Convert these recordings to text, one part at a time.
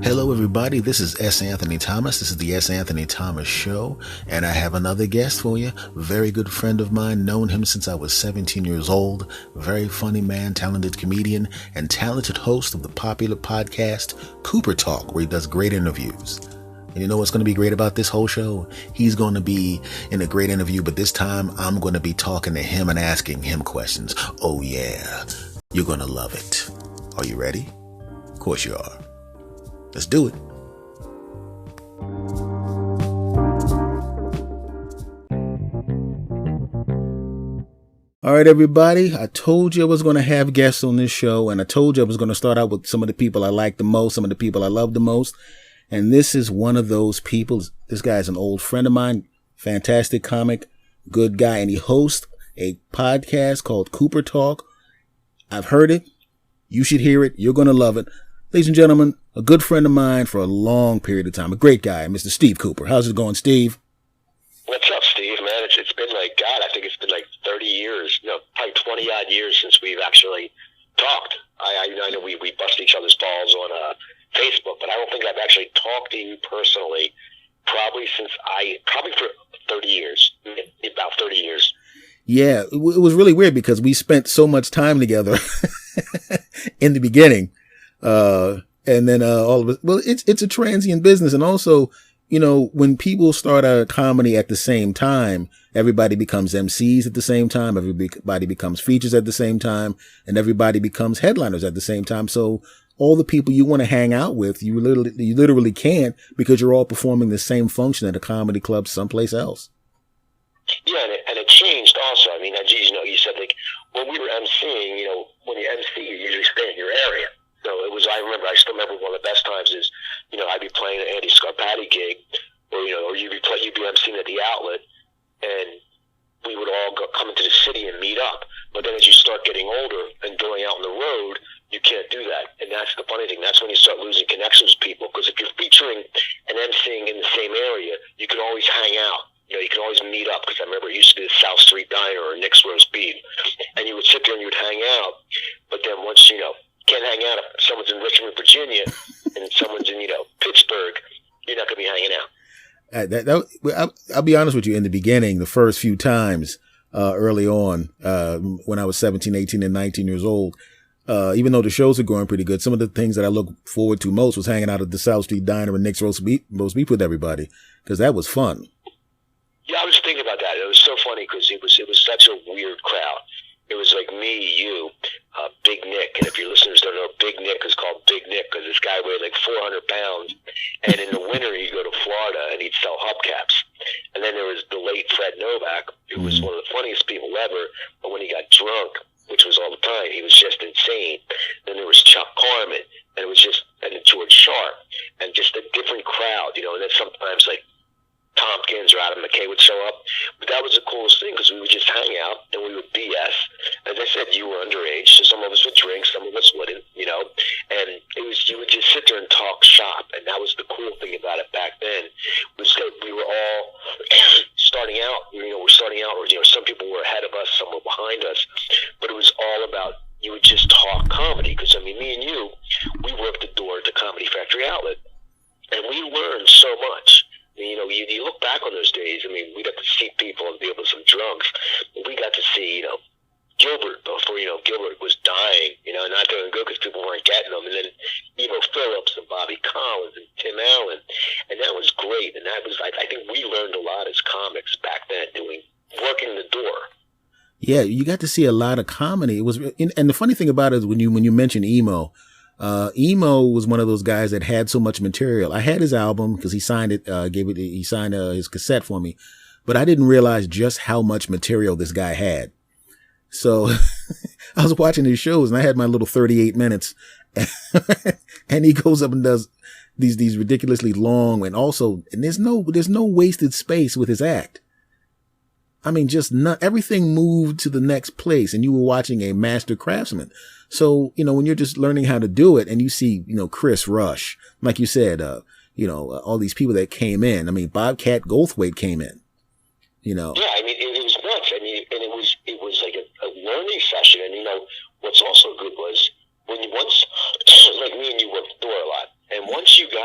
Hello, everybody. This is S. Anthony Thomas. This is the S. Anthony Thomas Show, and I have another guest for you. Very good friend of mine, known him since I was 17 years old. Very funny man, talented comedian, and talented host of the popular podcast Cooper Talk, where he does great interviews. And you know what's going to be great about this whole show? He's going to be in a great interview, but this time I'm going to be talking to him and asking him questions. Oh yeah, you're going to love it. Are you ready? Of course you are. Let's do it. All right, everybody. I told you I was going to have guests on this show, and I told you I was going to start out with some of the people I like the most, some of the people I love the most. And this is one of those people. This guy's an old friend of mine, fantastic comic, good guy, and he hosts a podcast called Cooper Talk. I've heard it. You should hear it. You're going to love it. Ladies and gentlemen, a good friend of mine for a long period of time, a great guy, Mr. Steve Cooper. How's it going, Steve? What's up, Steve, man? It's been like, God, I think it's been like 30 years, probably 20-odd years since we've actually talked. I know we bust each other's balls on Facebook, but I don't think I've actually talked to you personally probably for 30 years, about 30 years. Yeah, it was really weird because we spent so much time together in the beginning. And then, all of it, well, it's a transient business. And also, when people start a comedy at the same time, everybody becomes MCs at the same time. Everybody becomes features at the same time, and everybody becomes headliners at the same time. So all the people you want to hang out with, you literally can't because you're all performing the same function at a comedy club someplace else. Yeah. And it changed also. I mean, you said like when we were MCing, when you MC, you usually stay in your area. So I still remember one of the best times is, I'd be playing an Andy Scarpati gig, or you'd be emceeing at the Outlet, and we would all come into the city and meet up. But then as you start getting older and going out on the road, you can't do that. And that's the funny thing. That's when you start losing connections with people. Because if you're featuring and emceeing in the same area, you can always hang out. You can always meet up. Because I remember it used to be the South Street Diner or Nick's Roast Beef. And you would sit there and you would hang out. But then once, can't hang out if someone's in Richmond, Virginia, and someone's in, Pittsburgh, you're not going to be hanging out. I'll be honest with you. In the beginning, the first few times, early on, when I was 17, 18, and 19 years old, even though the shows are going pretty good, some of the things that I look forward to most was hanging out at the South Street Diner and Nick's Roast Beef with everybody, because that was fun. Yeah, I was thinking about that. It was so funny because it was such a weird crowd. It was like me, you, Big Nick, and if your listeners don't know, Big Nick is called Big Nick because this guy weighed like 400 pounds, and in the winter he'd go to Florida and he'd sell hubcaps. And then there was the late Fred Novak, who was one of the funniest people ever, but when he got drunk, which was all the time, he was just insane. Then there was Chuck Carmen, and and George Sharp, and just a different crowd, and then sometimes like Tompkins or Adam McKay would show up. But that was the coolest thing because we would just hang out and we would BS. As I said, you were underage, so some of us would drink, some of us wouldn't, and you would just sit there and talk shop. And that was the cool thing about it back then, was that we were all starting out, we're starting out, or, some people were ahead of us, some were behind us, but it was all about, you would just talk comedy. Because, me and you, we worked the door at the Comedy Factory Outlet, and we learned so much. You look back on those days, we got to see people and be able to some drunks. We got to see, Gilbert before, Gilbert was dying, not doing good because people weren't getting him. And then Evo Phillips and Bobby Collins and Tim Allen. And that was great. And that was, I think we learned a lot as comics back then working the door. Yeah, you got to see a lot of comedy. It was, and the funny thing about it is when you mentioned Emo, Emo was one of those guys that had so much material. I had his album because he signed it, he signed his cassette for me, but I didn't realize just how much material this guy had. So I was watching his shows and I had my little 38 minutes and he goes up and does these ridiculously long and there's no wasted space with his act. Everything moved to the next place and you were watching a master craftsman. So, when you're just learning how to do it and you see, Chris Rush, like you said, all these people that came in. Bobcat Goldthwait came in, Yeah, it was nuts. And it was like a learning session. And, what's also good was once, like me and you worked the door a lot. And once you got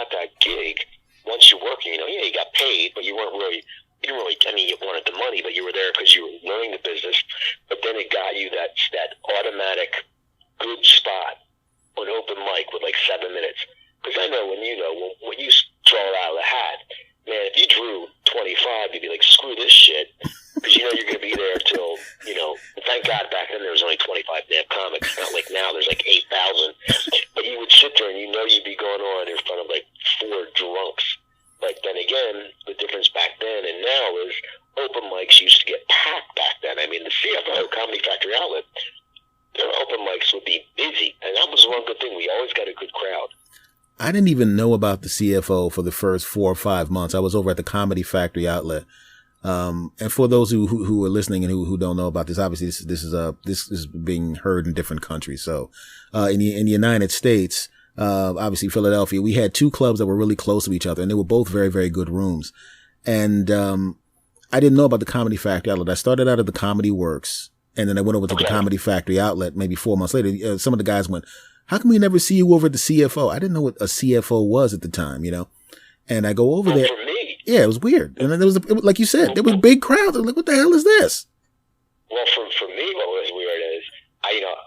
kind of got you that automatic good spot on open mic with like 7 minutes. Because I know when you draw it out of the hat, man, if you drew 25, you'd be like, screw this shit. Because you know you're going to be there till, thank God back then there was only 25 damn comics. Not like now there's like 8,000. But you would sit there and you know you'd be going on in front of like 4 drunks. But then again, the difference back then and now is open mics used to get packed back then. I mean, the CFO, Comedy Factory Outlet, their open mics would be busy. And that was one good thing. We always got a good crowd. I didn't even know about the CFO for the first 4 or 5 months. I was over at the Comedy Factory Outlet. And for those who are listening and who don't know about this, obviously this is being heard in different countries. So, in the United States, obviously Philadelphia, we had 2 clubs that were really close to each other, and they were both very, very good rooms. And, I didn't know about the Comedy Factory Outlet. I started out at the Comedy Works, and then I went over to the Comedy Factory Outlet maybe 4 months later. Some of the guys went, how come we never see you over at the CFO? I didn't know what a CFO was at the time, and I go over there. For me, yeah, it was weird. And then like you said, there was big crowds. I was like, what the hell is this? Well, for me, what was weird is,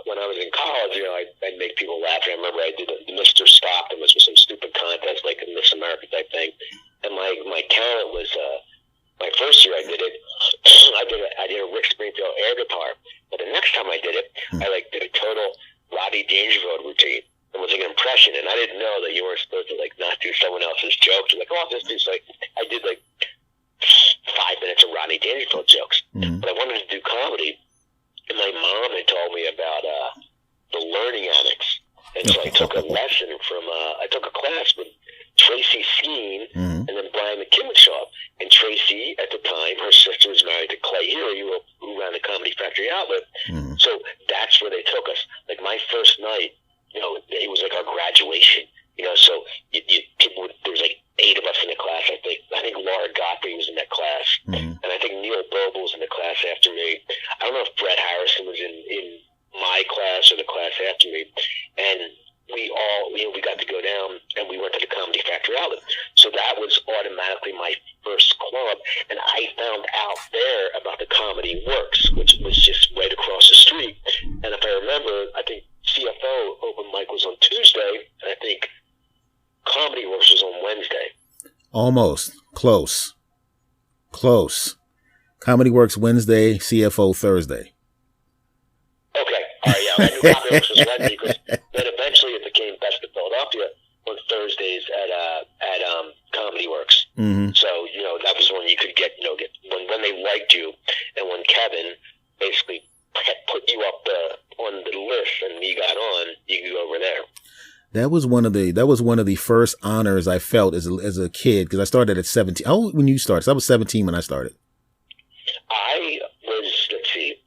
when I was in college, I'd make people laugh. I remember I did the Mr. Stockton, which was some stupid contest, like a Miss America type thing. And my talent was, my first year I did it, I did a Rick Springfield air guitar. But the next time I did it, I did a total Rodney Dangerfield routine. It was like an impression, and I didn't know that you weren't supposed to not do someone else's jokes. Like, oh, this dude's I did 5 minutes of Rodney Dangerfield jokes. Mm-hmm. But I wanted to do comedy, and my mom had told me about the Learning Annex. And so I took a lesson I took a class with Tracy Skeen and then Brian McKimminshaw. And Tracy, at the time, her sister was married to Clay Healy, who ran the Comedy Factory Outlet. Mm-hmm. So that's where they took us. Like my first night, it was like our graduation. So there was 8 of us in the class. I think Laura Godfrey was in that class, and I think Neil Boble was in the class after me. I don't know if Brett Harrison was in my class or the class after me, and we all, we got to go down and we went to the Comedy Factory Outlet. So that was automatically my first club, and I found out there about the Comedy Works, which was just right across the street. And if I remember, I think CFO open mic was on Tuesday, and I think Comedy Works was on Wednesday. Almost. Close. Comedy Works Wednesday, CFO Thursday. Okay. All right, yeah. I knew Comedy Works was Wednesday, because then eventually it became Best of Philadelphia on Thursdays at Comedy Works. Mm-hmm. So, that was when you could get when they liked you, and when Kevin basically put you up on the list and you got on, you could go over there. That was one of the first honors I felt as a kid, because I started at 17. How old when you started? So I was 17 when I started.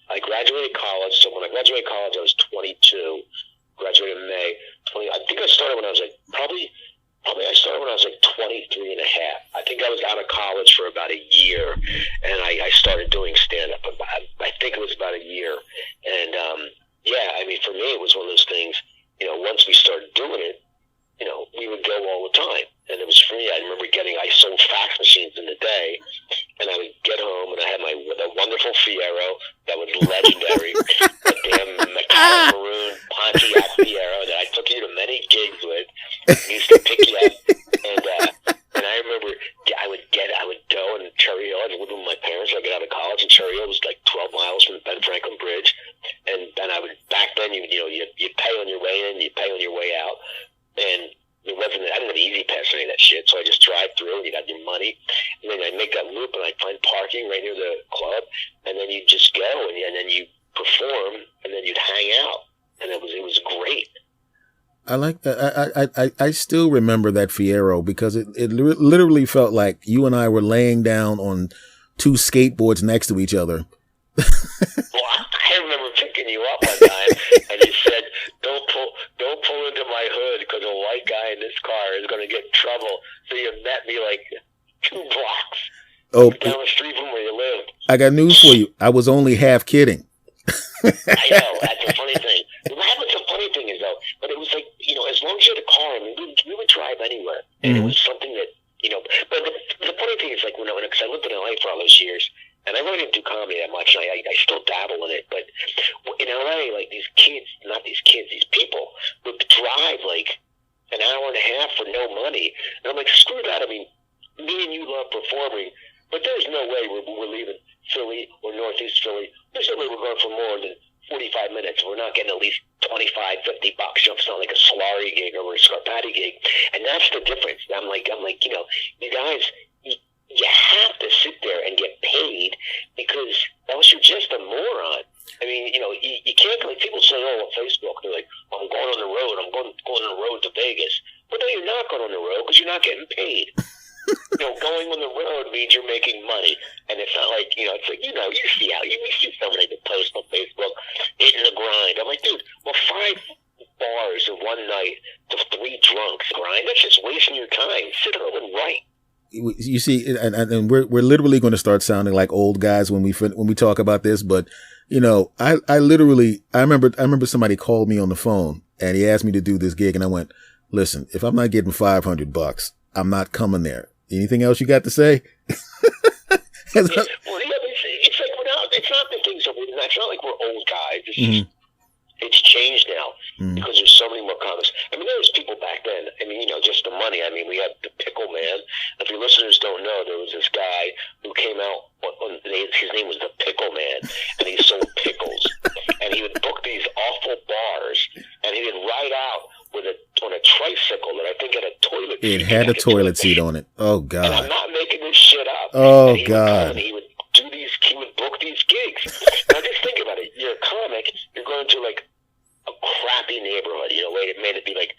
I graduated college. So when I graduated college, I was 22. Graduated in May. I think I started when I was probably I started when I was 23 and a half. I think I was out of college for about a year, and I started doing stand-up. I think it was about a year. And, for me, it was one of those things, once we started doing it, we would go all the time. And it was free. I remember I sold fax machines in the day, and I would get home, and I had the wonderful Fiero that was legendary, the damn McLaren Maroon Pontiac Fiero that I took you to many gigs with, and used to pick you up. And I remember I would go in Cherry Hill. I was living with my parents. I got out of college, and Cherry Hill was 12 miles from Ben Franklin Bridge. And I would, back then, you pay on your way in, you pay on your way out. And I didn't have Easy Pass or any of that shit, so I just drive through and you got your money. And then I'd make that loop and I'd find parking right near the club, and then you'd just go and then you perform, and then you'd hang out. And it was great. I like that. I still remember that Fiero, because it literally felt like you and I were laying down on 2 skateboards next to each other. Well, I remember picking you up one time, and you said, "Don't pull into my hood, because a white guy in this car is going to get in trouble." So you met me 2 blocks down the street from where you lived. I got news for you. I was only half kidding. I know, that's a funny thing. What's the funny thing is, though, but it was as long as you had a car, we would drive anywhere, and it was something that But the funny thing is, because I lived in LA for all those years. And I really didn't do comedy that much, and I still dabble in it. But these kids, not these kids, these people would drive like an hour and a half for no money. And I'm like, screw that. I mean, me and you love performing, but there's no way we're leaving Philly or Northeast Philly. There's no way we're going for more than 45 minutes. We're not getting at least $25, $50 jumps on like a Solari gig or a Scarpati gig. And that's the difference. I'm like, you know, you guys, you have to sit there and get paid because else you're just a moron. I mean, you know, you can't, like people say, oh, on Facebook, they're like, I'm going on the road. I'm going on the road to Vegas. But no, you're not going on the road because you're not getting paid. You know, going on the road means you're making money. And it's not like, you know, it's like, you know, you see somebody that posts on Facebook, hitting the grind. I'm like, dude, well, 5 bars in one night to 3 drunks grind, that's just wasting your time. Sit home and write. You see, and we're literally going to start sounding like old guys when we talk about this. But you know, I remember somebody called me on the phone and he asked me to do this gig, and I went, listen, if I'm not getting $500, I'm not coming there. Anything else you got to say? Well, yeah, it's like it's not that things are. It's not like we're old guys. It's just, it's changed now because there's so many more comics. I mean, there was people back then. I mean, you know, just the money. I mean, we had the Pickle Man. If your listeners don't know, there was this guy who came out. His name was the Pickle Man, and he sold pickles. And he would book these awful bars, and he would ride out on a tricycle that I think had a toilet seat. It had a toilet seat on it. Oh, God. And I'm not making this shit up. Oh, God. He would book these gigs. Now, just think about it. You're a comic. You're going to, like, a crappy neighborhood. You know, it made it be, like,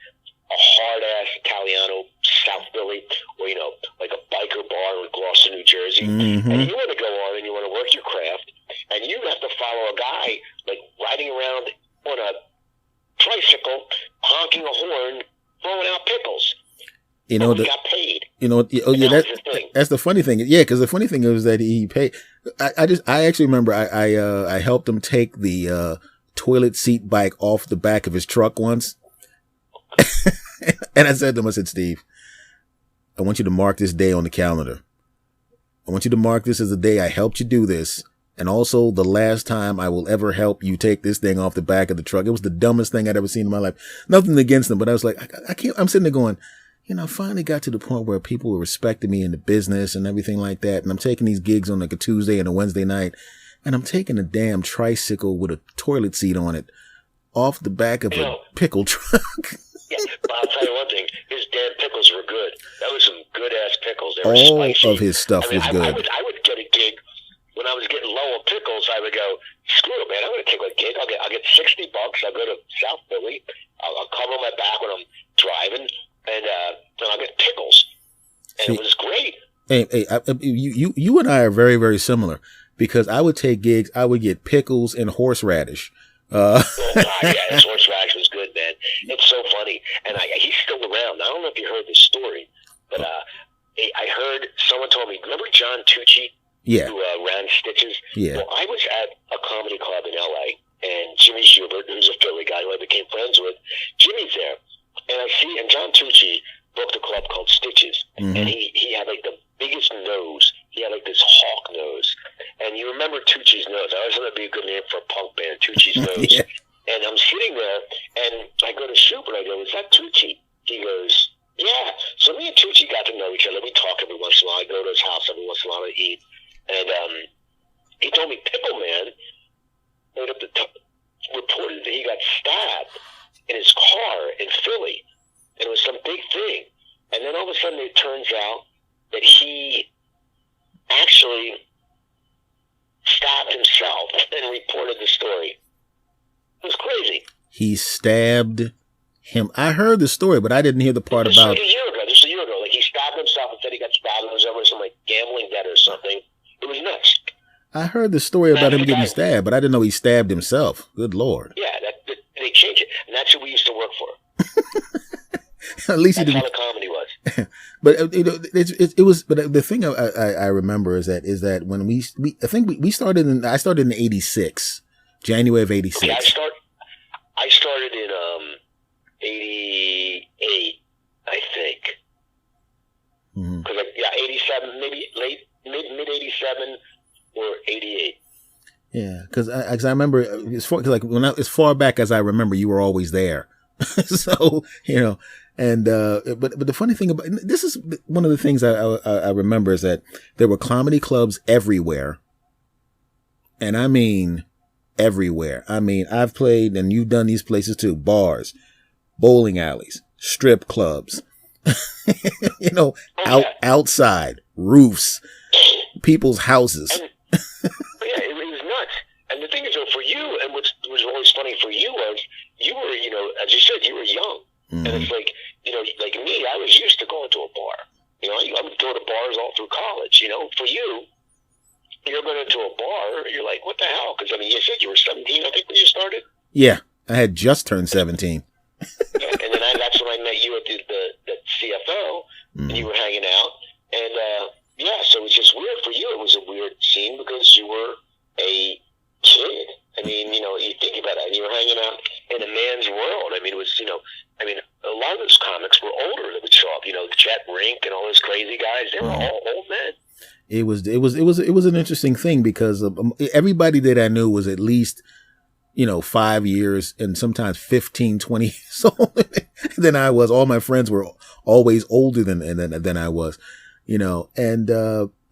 a hard-ass Italiano South Philly, or, you know, like a biker bar in Gloucester, New Jersey. And you want to go on and you want to work your craft, and you have to follow a guy, like, riding around on a tricycle, honking a horn, throwing out pickles. You know, he got paid. You know, that's the funny thing. Yeah, because the funny thing is that he paid. I actually remember I helped him take the toilet seat bike off the back of his truck once. And I said to him, I said, Steve, I want you to mark this day on the calendar. I want you to mark this as the day I helped you do this. And also the last time I will ever help you take this thing off the back of the truck. It was the dumbest thing I'd ever seen in my life. Nothing against him, but I was like, I can't, I'm sitting there going, you know, I finally got to the point where people were respecting me in the business and everything like that. And I'm taking these gigs on like a Tuesday and a Wednesday night, and I'm taking a damn tricycle with a toilet seat on it off the back of a pickle truck. Yeah, but I'll tell you one thing, his damn pickles were good. That was some good-ass pickles. They were all spicy. Of his stuff was good. I would get a gig. When I was getting low on pickles, I would go, screw it, man, I'm going to take a gig. I'll get $60. I'll go to South Philly. I'll cover my back when I'm driving, and I'll get pickles. And it was great. Hey, you and I are very, very similar, because I would take gigs, I would get pickles and horseradish. Oh, God, yeah, his horseradish was good, man. It's so funny. And he's still around. I don't know if you heard this story, but I heard, someone told me, remember John Tucci? Yeah. Who ran Stitches? Yeah. Well, I was at a comedy club in L.A., and Jimmy Schubert, who's a Philly guy who I became friends with, Jimmy's there. And John Tucci booked a club called Stitches, and he had like the biggest nose. He had like this hawk nose. And you remember Tucci's nose. I always thought that'd be a good name for a punk band, Tucci's nose. Yeah. And I'm sitting there, and I go to Schubert, I go, is that Tucci? He goes, yeah. So me and Tucci got to know each other. We talk every once in a while. I go to his house every once in a while to eat. And he told me Pickle Man reported that he got stabbed in his car in Philly. And it was some big thing. And then all of a sudden it turns out that he actually stabbed himself and reported the story. It was crazy. He stabbed him. I heard the story, but I didn't hear the part about... Like just a year ago. Like, he stabbed himself and said he got stabbed and it was over some, like, gambling debt or something. It was nuts. I heard the story about him getting stabbed, but I didn't know he stabbed himself. Good Lord. Yeah, they changed it. And that's who we used to work for. At least that's he didn't. how the comedy was. But you know, it was. But the thing I remember is that when I think we started in. I started in '86, January of '86. Okay, I started in '88, I think. Because '87, maybe mid '87 or '88. Yeah, because I remember as far back as I remember, you were always there. So and but the funny thing about this is one of the things I remember is that there were comedy clubs everywhere, and I mean everywhere. I mean, I've played, and you've done these places too: bars, bowling alleys, strip clubs, outside roofs, people's houses. Yeah, it was nuts. And the thing is, though, for you, and what was always funny for you was you were, as you said, you were young. Mm-hmm. And it's like, like me, I was used to going to a bar. I would go to bars all through college. For you, you're going into a bar, you're like, what the hell? Because, you said you were 17, I think, when you started. Yeah, I had just turned 17. Yeah, and then that's when I met you at the CFO, and you were hanging out. And, so it was just weird for you. It was a weird scene because you were a kid. You think about it, and you were hanging out in a man's world. It was, a lot of those comics were older that would show up. Jet Rink and all those crazy guys, they were all old men. It was an interesting thing because everybody that I knew was at least, 5 years and sometimes 15, 20 years older than I was. All my friends were always older than I was, and,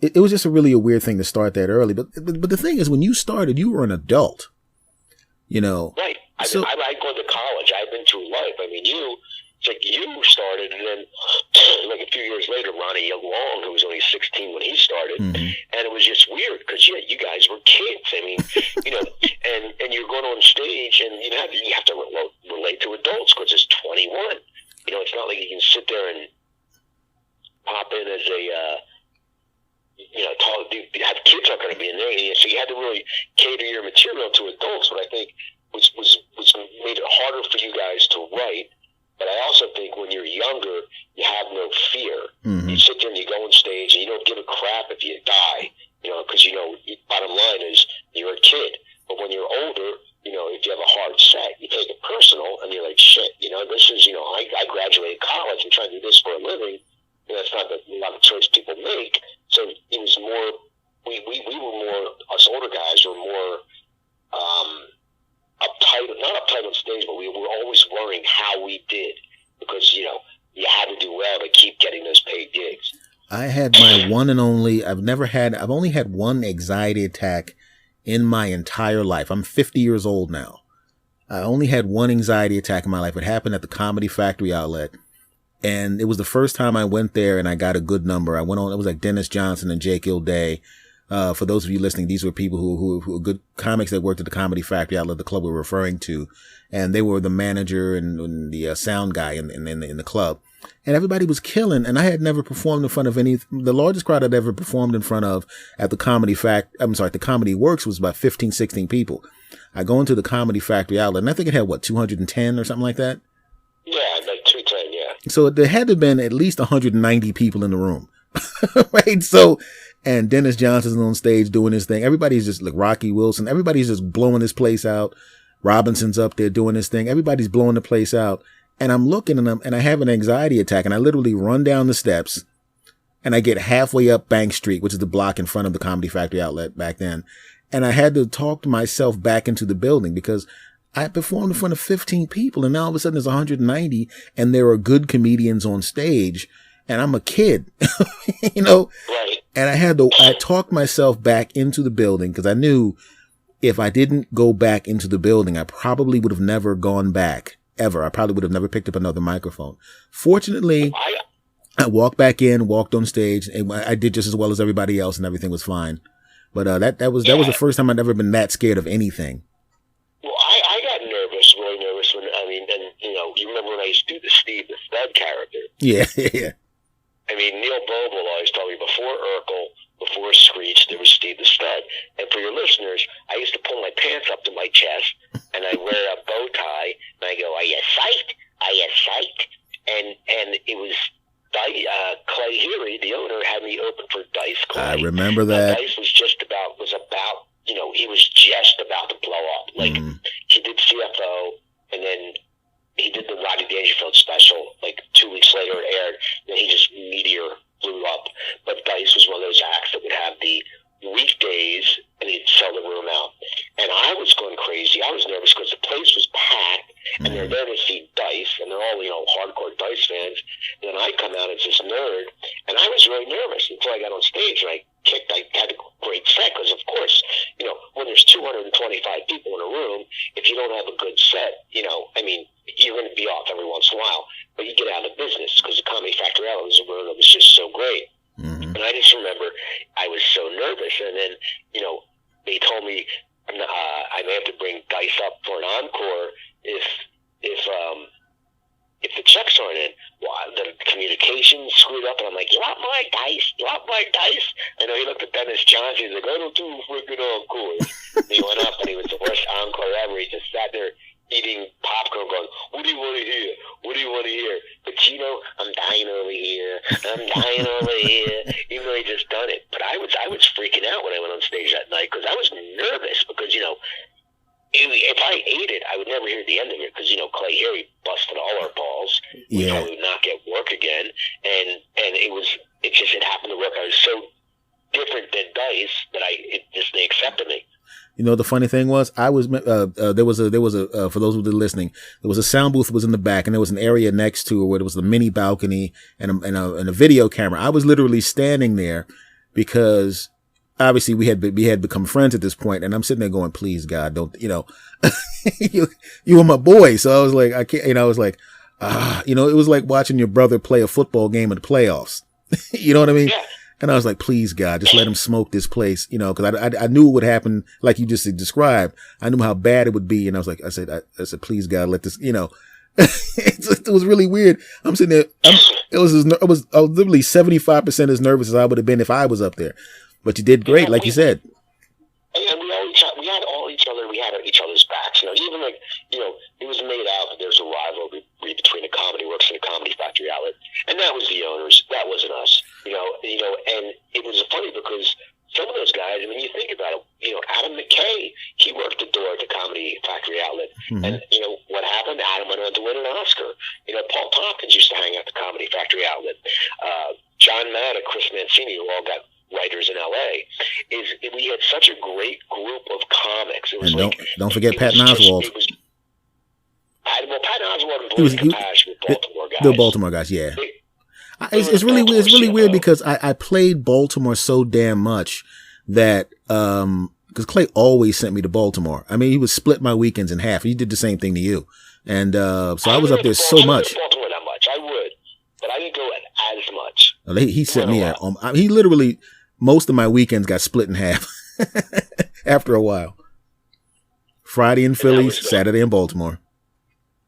it was just a weird thing to start that early. But the thing is, when you started, you were an adult, Right. I'd gone to college. I'd been through life. You started, and then like a few years later, Ronnie Long, who was only 16 when he started, and it was just weird because you guys were kids. And you're going on stage, and you have to relate to adults because it's 21. It's not like you can sit there and pop in as a have kids aren't going to be in there, so you had to really cater your material to adults. But I think was made it harder for you guys to write. But I also think when you're younger, you have no fear. Mm-hmm. You sit there and you go on stage, and you don't give a crap if you die, because bottom line is you're a kid. But when you're older, if you have a hard set, you take it personal, and you're like, shit, this is, I graduated college and trying to do this for a living. That's not a lot of choice people make. So it was more, we were more, us older guys were more uptight, not uptight on stage, but we were always worrying how we did because, you had to do well to keep getting those paid gigs. I had my one and only, I've only had one anxiety attack in my entire life. I'm 50 years old now. I only had one anxiety attack in my life. It happened at the Comedy Factory outlet. And it was the first time I went there and I got a good number. I went on, it was like Dennis Johnson and Jake Ilday. For those of you listening, these were people who were good comics that worked at the Comedy Factory outlet, the club we're referring to. And they were the manager and the sound guy in the club. And everybody was killing. And I had never performed in front of the largest crowd I'd ever performed in front of at the the Comedy Works was about 15, 16 people. I go into the Comedy Factory outlet and I think it had 210 or something like that? Yeah, like 210, yeah. So there had to have been at least 190 people in the room. Right? So, and Dennis Johnson's on stage doing his thing. Everybody's just like Rocky Wilson. Everybody's just blowing this place out. Robinson's up there doing his thing. Everybody's blowing the place out. And I'm looking and I have an anxiety attack and I literally run down the steps and I get halfway up Bank Street, which is the block in front of the Comedy Factory outlet back then. And I had to talk myself back into the building because I performed in front of 15 people and now all of a sudden there's 190 and there are good comedians on stage and I'm a kid, Right. And I talked myself back into the building because I knew if I didn't go back into the building, I probably would have never gone back ever. I probably would have never picked up another microphone. Fortunately, I walked back in, walked on stage, and I did just as well as everybody else and everything was fine. But that was the first time I'd ever been that scared of anything. Well, I got nervous, really nervous when, you remember when I used to do the Steve the Stud character? Yeah. Neil Boble always told me before Urkel, before Screech, there was Steve the Stud. And for your listeners, I used to pull my pants up to my chest, and I wear a bow tie, and I go, "Are you psyched? Are you psyched?" And it was Clay Heery, the owner, had me open for Dice Clay. I remember that. Dice was about, he was just about to blow up. Like, he did CFO, and then he did the Rodney Dangerfield special, like 2 weeks later it aired, and he just meteor blew up. But Dice was one of those acts that would have the weekdays, and he'd sell the room out. they're there to see Dice, and they're all, hardcore Dice fans. And then I come out as this nerd, and I was really nervous until I got on stage, and I had a great set, because of course, when there's 225 people in a room, if you don't have a good set, you're going to be off every once in a while, but you get out of business, because the Comedy Factory Outlet was a room that was just so great. And I just remember I was so nervous, and then, they told me I may have to bring Dice up for an encore if the checks aren't in. Well, the communication screwed up, and I'm like, you want my Dice? You want my Dice? I know he looked at Dennis Johnson, he's like, I don't do freaking encores. And he went up, and he was the worst encore ever. He just sat there eating popcorn going, what do you want to hear? What do you want to hear? Pacino, I'm dying over here. I'm dying over here. Even though he just done it. But I was freaking out when I went on stage that night, because I was nervous, because, if I ate it, I would never hear the end of it, because, Clay Harry busted all our balls. We probably would not get work again. And it happened to work. I was so different than Dice that they accepted me. The funny thing was, there was a for those who are listening, there was a sound booth was in the back, and there was an area next to it where there was a mini balcony and a video camera. I was literally standing there because obviously we had become friends at this point, and I'm sitting there going, please God, don't, you were my boy. So I was like, I can't, I was like, it was like watching your brother play a football game in the playoffs. You know what I mean? Yeah. And I was like, please, God, just let him smoke this place, because I knew it would happen like you just described. I knew how bad it would be. And I was like, I said, please, God, let this, it was really weird. I'm sitting there. I was literally 75% as nervous as I would have been if I was up there. But you did great, like you said. And we had all each other. We had each other's backs. Even like, it was made out that there's a rivalry between the Comedy Works and the Comedy Factory Outlet, and that was the owners. That wasn't us. And it was funny because some of those guys. I mean, you think about it. Adam McKay, he worked the door at the Comedy Factory Outlet, and what happened? Adam went on to win an Oscar. Paul Tompkins used to hang out at the Comedy Factory Outlet. John Maddox, Chris Mancini, who all got writers in LA, we had such a great group of comics. It was don't forget Patton Oswalt. Patton Oswalt and Blaine Capatch were Baltimore guys. The Baltimore guys, yeah. It's really weird because I played Baltimore so damn much that because Clay always sent me to Baltimore. I mean, he would split my weekends in half. He did the same thing to you, and so I was up there so much. Baltimore that much, I would, but I didn't go as much. He sent me out. He literally, most of my weekends got split in half after a while. Friday in Philly, Saturday in Baltimore.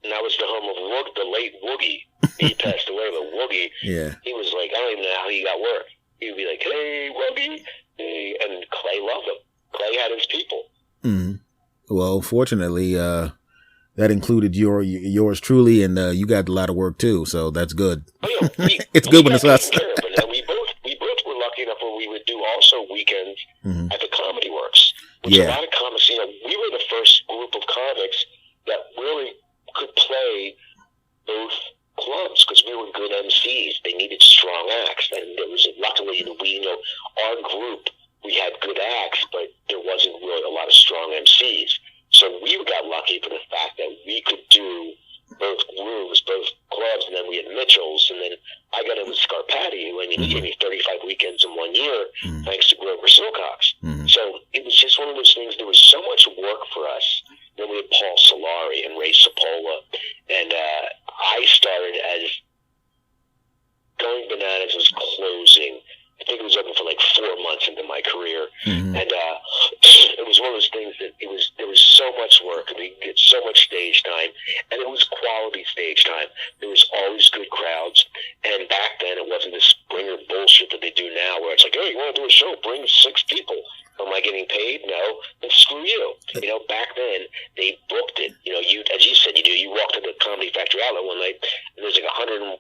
And that was the home of the late Woogie. He passed away, but Woogie, he was like, I don't even know how he got work. He would be like, hey, Woogie. Hey. And Clay loved him. Clay had his people. Mm-hmm. Well, fortunately, that included yours truly, and you got a lot of work too, so that's good. Oh, yeah, it's good when it's us. We both were lucky enough where we would do also weekends at the Comedy Works, which a lot of comics, we were the first group of comics that really could play both clubs because we were good MCs. They needed strong acts, and there was luckily our group, we had good acts, but there wasn't really a lot of strong MCs. So we got lucky for the fact that we could do both grooves, both clubs, and then we had Mitchell's, and then I got in with Scarpati, who he gave me 35 weekends in 1 year, thanks to Grover Silcox. So it was just one of those things. There was so much work for us. Then we had Paul Solari and Ray Cipolla, and I started as Going Bananas was closing. I think it was open for like 4 months into my career, and it was one of those things that there was so much work, and we get so much stage time, and it was quality stage time. There was always good crowds, and back then it wasn't this Springer bullshit that they do now, where it's like, hey, you want to do a show? Bring 6 people. Am I getting paid? No. Then screw you. Back then they booked it. As you said, you walked to the Comedy Factory Outlet one night, and there's like 190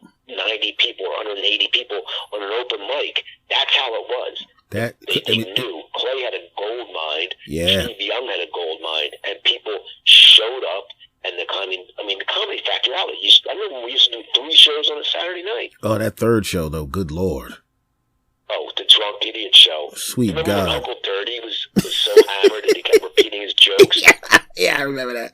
people or 180 people on an open mic. That's how it was. They knew. Clay had a gold mine. Yeah. Steve Young had a gold mine, and people showed up. And the Comedy Factory Outlet. I remember when we used to do 3 shows on a Saturday night. Oh, that third show though. Good Lord. Oh, the Drunk Idiot Show. Sweet Remember God. when Uncle Dirty was so hammered and he kept repeating his jokes? Yeah, I remember that.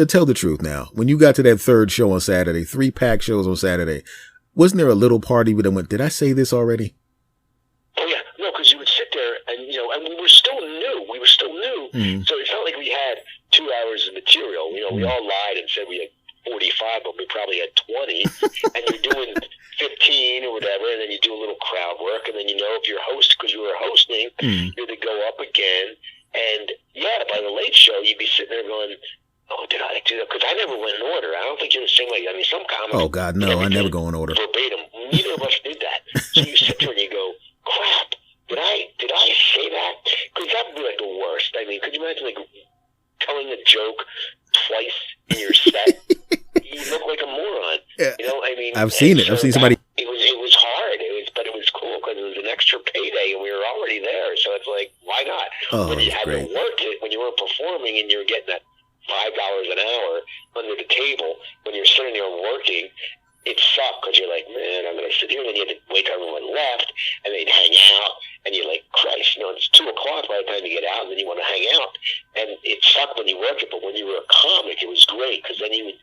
Tell the truth now. When you got to that third show on Saturday, 3-pack shows on Saturday, wasn't there a little party that went, did I say this already? Oh, yeah. No, because you would sit there and, you know, and we were still new. Mm-hmm. So it's not like we had 2 hours of material. You know, we all lied and said we had 45, but we probably had 20. And you're doing 15 or whatever, and then you do a little crowd work. And then, you know, if you're host, because you were hosting, you're to go up again. And, yeah, by the late show, you'd be sitting there going, oh, did I do that? Because I never went in order. I don't think you're the same way. I mean, some comics. Oh, God, no, I never go in order. Verbatim. Neither of us did that. So you sit there and you go, crap, did I say that? Because that would be like the worst. I mean, could you imagine, like, telling a joke twice in your set? You look like a moron. Yeah. You know, I mean, I've seen it. So I've seen somebody. It was hard. But it was cool because it was an extra payday and we were already there. So it's like, why not? Oh, when you had great. to work it, when you were performing and you were getting that $5 an hour under the table, when you're sitting there working, it sucked because you're like, man, I'm going to sit here, and then you had to wait till everyone left, and they'd hang out, and you're like, Christ, you know, it's 2 o'clock by the time you get out, and then you want to hang out. And it sucked when you worked it, but when you were a comic, it was great because then you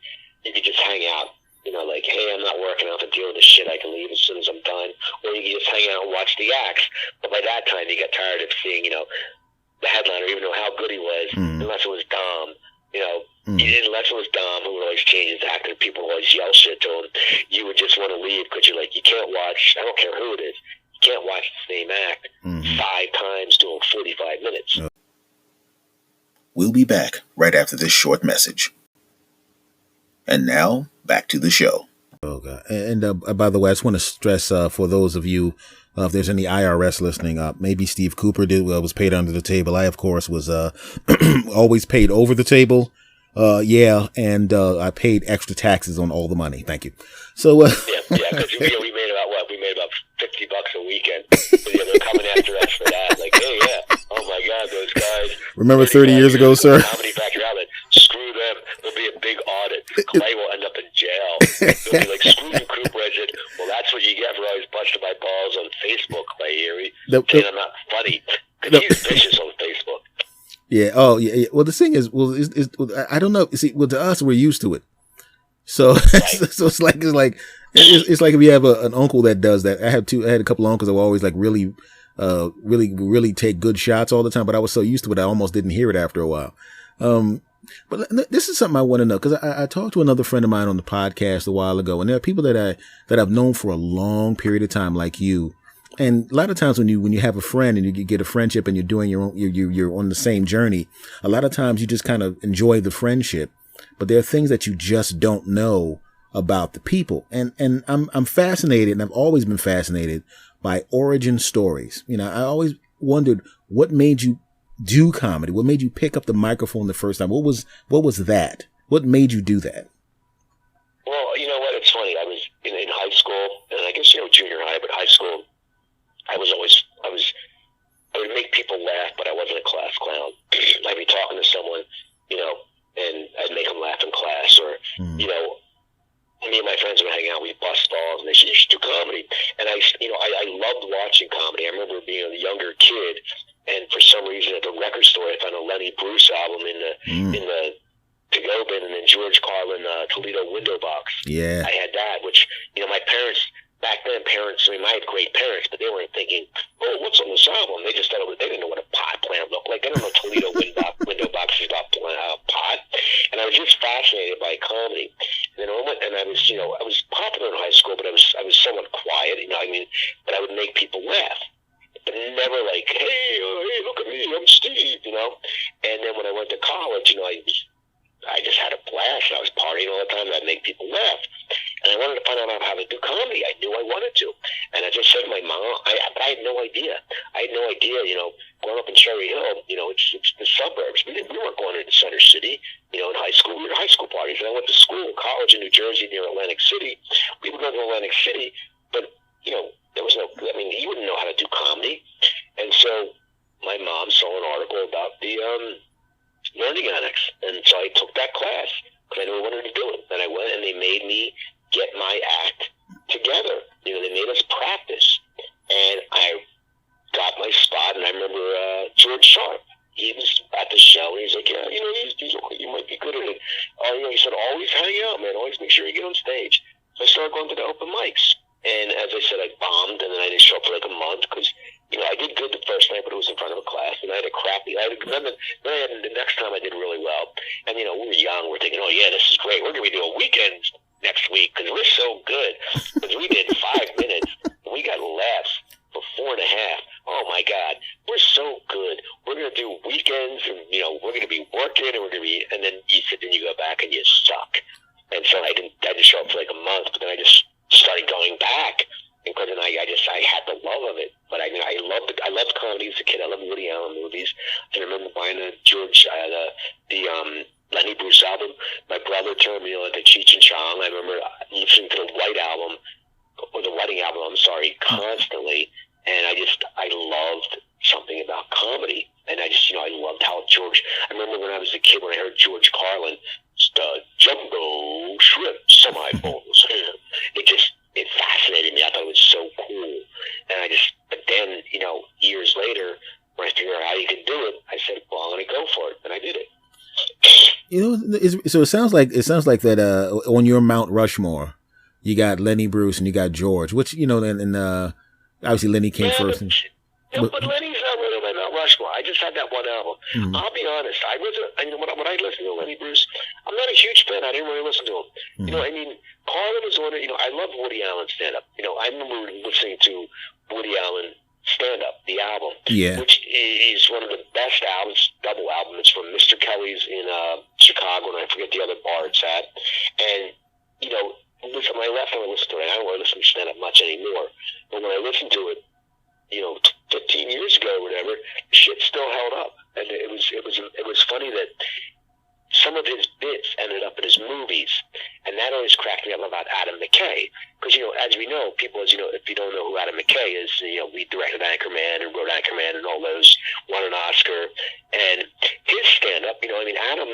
could just hang out. You know, like, hey, I'm not working, I don't have to deal with this shit, I can leave as soon as I'm done. Or you can just hang out and watch the acts. But by that time, you got tired of seeing, you know, the headliner, even though how good he was, unless it was Dom. You know, unless it was Dom, who would always change his act, and people would always yell shit to him, you would just want to leave because you're like, you can't watch, I don't care who it is, you can't watch the same act 5 times doing 45 minutes. We'll be back right after this short message. And now, back to the show. Oh, God. And by the way, I just want to stress for those of you, if there's any IRS listening, maybe Steve Cooper was paid under the table. I, of course, was always paid over the table. And I paid extra taxes on all the money. Thank you. So, because we made about what? We made about $50 a weekend. They're coming after us for that. Like, hey, yeah. Oh my God, those guys. Remember 30 years ago, sir? Comedy Factory Outlet. Screw them. There'll be a big audit. Clay will end up in jail. They'll be like, screw you, Cooper. I said, well, that's what you get for always busting my balls on Facebook, Clay Erie. Saying I'm not funny. Because he's vicious on Facebook. Yeah. Oh, yeah. Well, the thing is, I don't know. See, well, to us, we're used to it. So, so it's like if you have an uncle that does that. I had a couple of uncles that were always like really take good shots all the time. But I was so used to it, I almost didn't hear it after a while. But this is something I want to know, because I talked to another friend of mine on the podcast a while ago, and there are people that I've known for a long period of time, like you. And a lot of times when you have a friend and you get a friendship and you're doing your own, you're on the same journey, a lot of times you just kind of enjoy the friendship, but there are things that you just don't know about the people. And I'm fascinated, and I've always been fascinated by origin stories. You know, I always wondered what made you do comedy? What made you pick up the microphone the first time? What was that? What made you do that? Well, you know what? It's funny. I was in high school, and I guess, you know, junior high, but high school, I would make people laugh, but I wasn't a class clown. I'd be talking to someone, you know, and I'd make them laugh in class, or, you know, me and my friends would hang out, we'd bust balls, and they said, you should do comedy. And I loved watching comedy. I remember being a younger kid, and for some reason at the record store, I found a Lenny Bruce album in the to-go bin, and then George Carlin Toledo window box. Yeah, I had that, which, you know, my parents back then, I mean, I had great parents, but they weren't thinking, oh, what's on this album? They just thought they didn't know what a pot plant looked like. They don't know Toledo window boxes about pot. And I was just fascinated by comedy. And then I was, you know, I was popular in high school, but I was somewhat quiet, you know what I mean? But I would make people laugh. But never like, hey, look at me, I'm Steve, you know? And then when I went to college, you know, I just had a blast. I was partying all the time, and I'd make people laugh. And I wanted to find out how to do comedy. I knew I wanted to. And I just said to my mom, but I had no idea. You know, growing up in Cherry Hill, you know, it's the suburbs. We weren't going into Center City, you know, in high school. We were high school parties. And I went to college in New Jersey near Atlantic City. We would go to Atlantic City, but, you know, there was you wouldn't know how to do comedy. And so my mom saw an article about the Learning Annex. And so I took that class because I knew I wanted to do it. And I went, and they made me get my act together. You know, they made us practice. And I got my spot, and I remember George Sharp. he was at the show, and he's like, yeah, you know, you might be good at it. You know, he said, always hang out, man. Always make sure you get on stage. So I started going to the open mics. And as I said, I bombed, and then I didn't show up for like a month because, you know, I did good the first night, but it was in front of a class, and I had a crappy. Then the next time I did really well, and you know, we were young. We're thinking, oh yeah, this is great. We're gonna be doing weekends next week because we're so good. Because we did 5 minutes, and we got laughs for 4.5. Oh my God, we're so good. We're gonna do weekends, and you know, we're gonna be working, and we're gonna be. And then you sit, then you go back, and you suck. And so I didn't show up for like a month, but then I just started going back, and because then I had the love of it. But I mean, I loved comedy as a kid. I loved Woody Allen movies. I remember buying the Lenny Bruce album. My brother turned me on to Cheech and Chong. I remember listening to the White Album, or the Wedding Album, I'm sorry, constantly. And I loved something about comedy. And I just, you know, I loved how I remember when I was a kid, when I heard George Carlin, jumbo shrimp semi-bowls. It fascinated me. I thought it was so cool. And but then, you know, years later, when I figured out how you could do it, I said, well, I'm going to go for it. And I did it. You know, so it sounds like that on your Mount Rushmore, you got Lenny Bruce and you got George, which, you know, and obviously Lenny came first. But Lenny's not really my Mount Rushmore. I just had that one album. Mm-hmm. I'll be honest. I wasn't. I mean, when I listened to Lenny Bruce, I'm not a huge fan. I didn't really listen to him. Mm-hmm. You know, I mean, Carlin was on it. You know, I love Woody Allen stand-up. You know, I remember listening to Woody Allen stand-up, the album, which is one of the best albums, double album. It's from Mr. Kelly's in Chicago, and I forget the other bar it's at. And, you know, listen, when I left and I listened to it, I don't really listen to stand-up much anymore. But when I listened to it, you know, 15 years ago or whatever, shit still held up. And it was funny that some of his bits ended up in his movies, and that always cracked me up about Adam McKay. Because, you know, as we know, people, as you know, if you don't know who Adam McKay is, you know, we directed Anchorman and wrote Anchorman and all those, won an Oscar. And his stand-up, you know, I mean, Adam,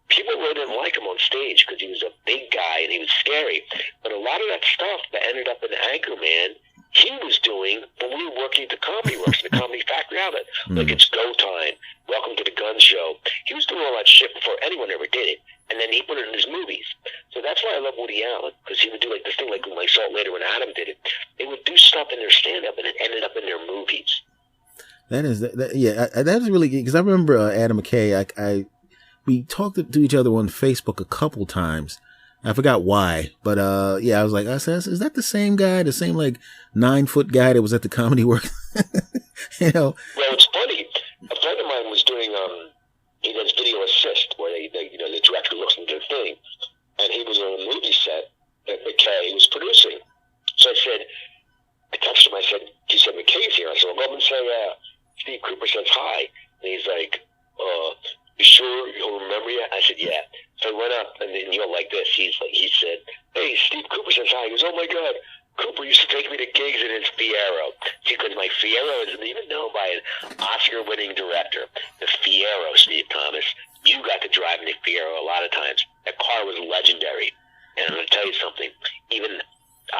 people really didn't like him on stage because he was a big guy and he was scary. But a lot of that stuff that ended up in Anchorman, he was doing when we were working at the Comedy Works, the Comedy Factory outlet. Like, it's Go Time, Welcome to the Gun Show. He was doing all that shit before anyone ever did it. And then he put it in his movies. So that's why I love Woody Allen, because he would do like this thing, like when I saw it later when Adam did it. They would do stuff in their stand-up, and it ended up in their movies. That's really good, because I remember Adam McKay. We talked to each other on Facebook a couple times. I forgot why, but I was like, is that the same guy, the same like 9-foot guy that was at the Comedy Works? You know. Well, it's funny. A friend of mine was doing he does video assist, where they you know, the director looks into the thing, and he was on a movie set that McKay was producing. So I texted him. He said McKay's here. I said, well, go up and say Steve Cooper says hi, and he's like, you sure he'll remember you? I said, yeah. So I went up, and then, you know, like this, he said, hey, Steve Cooper says hi. He goes, oh my God, Cooper used to take me to gigs in his Fiero. Because my Fiero is even known by an Oscar-winning director. The Fiero, Steve Thomas. You got to drive in the Fiero a lot of times. That car was legendary. And I'm going to tell you something. Even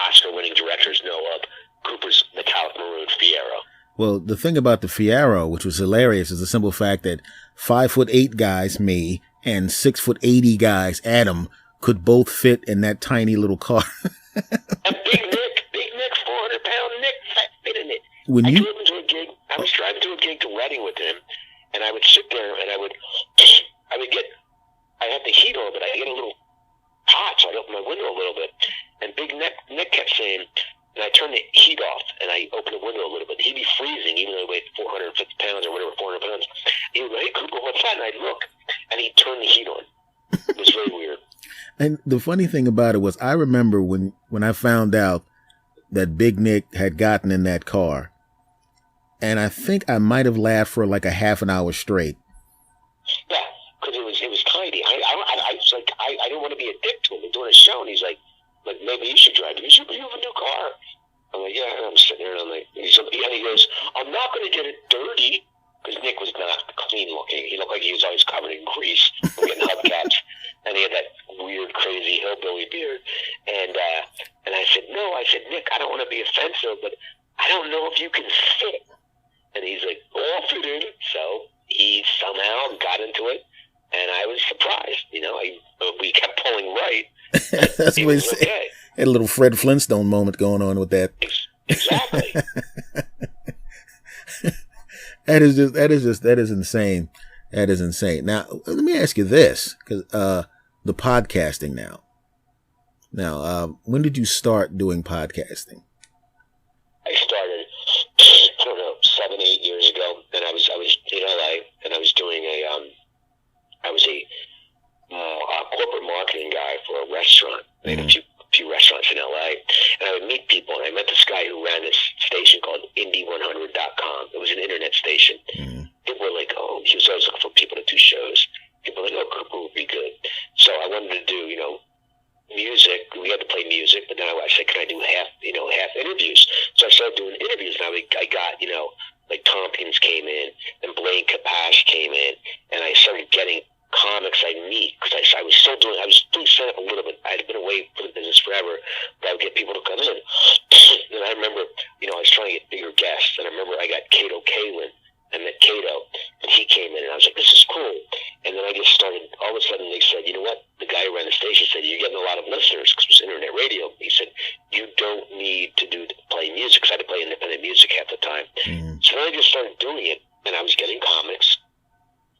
Oscar-winning directors know of Cooper's metallic maroon Fiero. Well, the thing about the Fiero, which was hilarious, is the simple fact that 5'8" guys, me, and 6'80" guys, Adam, could both fit in that tiny little car. And Big Nick, 400-pound Nick, fit in it. I was driving to a gig to Reading with him, and I would sit there and I had the heat on, but I get a little hot, so I'd open my window a little bit. And Big Nick kept saying, and I turned the heat off, and I opened the window a little bit. He'd be freezing, even though he weighed 450 pounds or whatever, 400 pounds. He would go, hey, Cooper, what's that? And I'd look, and he'd turn the heat on. It was very weird. And the funny thing about it was, I remember when I found out that Big Nick had gotten in that car, and I think I might have laughed for like a half an hour straight. Yeah, because it was tiny. I didn't want to be a dick to him. We're doing a show, and he's like, maybe you should drive. You have a new car. I'm like, yeah. And I'm sitting there, and I'm like, and he goes, I'm not going to get it dirty, because Nick was not clean looking. He looked like he was always covered in grease, getting hubcaps, and he had that weird, crazy hillbilly beard. And I said, no. I said, Nick, I don't want to be offensive, but I don't know if you can fit. And he's like, oh, I'll fit in. So to it, and I was surprised. We kept pulling right. That's what he said. Okay. Had a little Fred Flintstone moment going on with that. Exactly. That is insane. That is insane. Now, let me ask you this, because the podcasting now. Now, when did you start doing podcasting? I started, I don't know, 7-8 years ago, and I was in LA, and I was doing I was a corporate marketing guy for a restaurant. I had a few restaurants in LA, and I would meet people, and I met this guy who ran this station called Indie100.com. It was an internet station. People were like, oh, he was always looking for people to do shows. People were like, oh, Cooper would be good. So I wanted to do, music. We had to play music, but then I said, can I do half interviews? So I started doing interviews, and I got, like Tompkins came in, and Blaine Capash came in, and I started getting comics I meet, because I was doing stand up a little bit. I had been away from the business forever, but I would get people to come in. And I remember, I was trying to get bigger guests, and I remember I got Kato Kalin. I met Kato, and he came in, and I was like, this is cool. And then I just started, all of a sudden they said, you know what? The guy who ran the station said, you're getting a lot of listeners, because it was internet radio. He said, you don't need to play music, because I had to play independent music half the time. So then I just started doing it, and I was getting comics.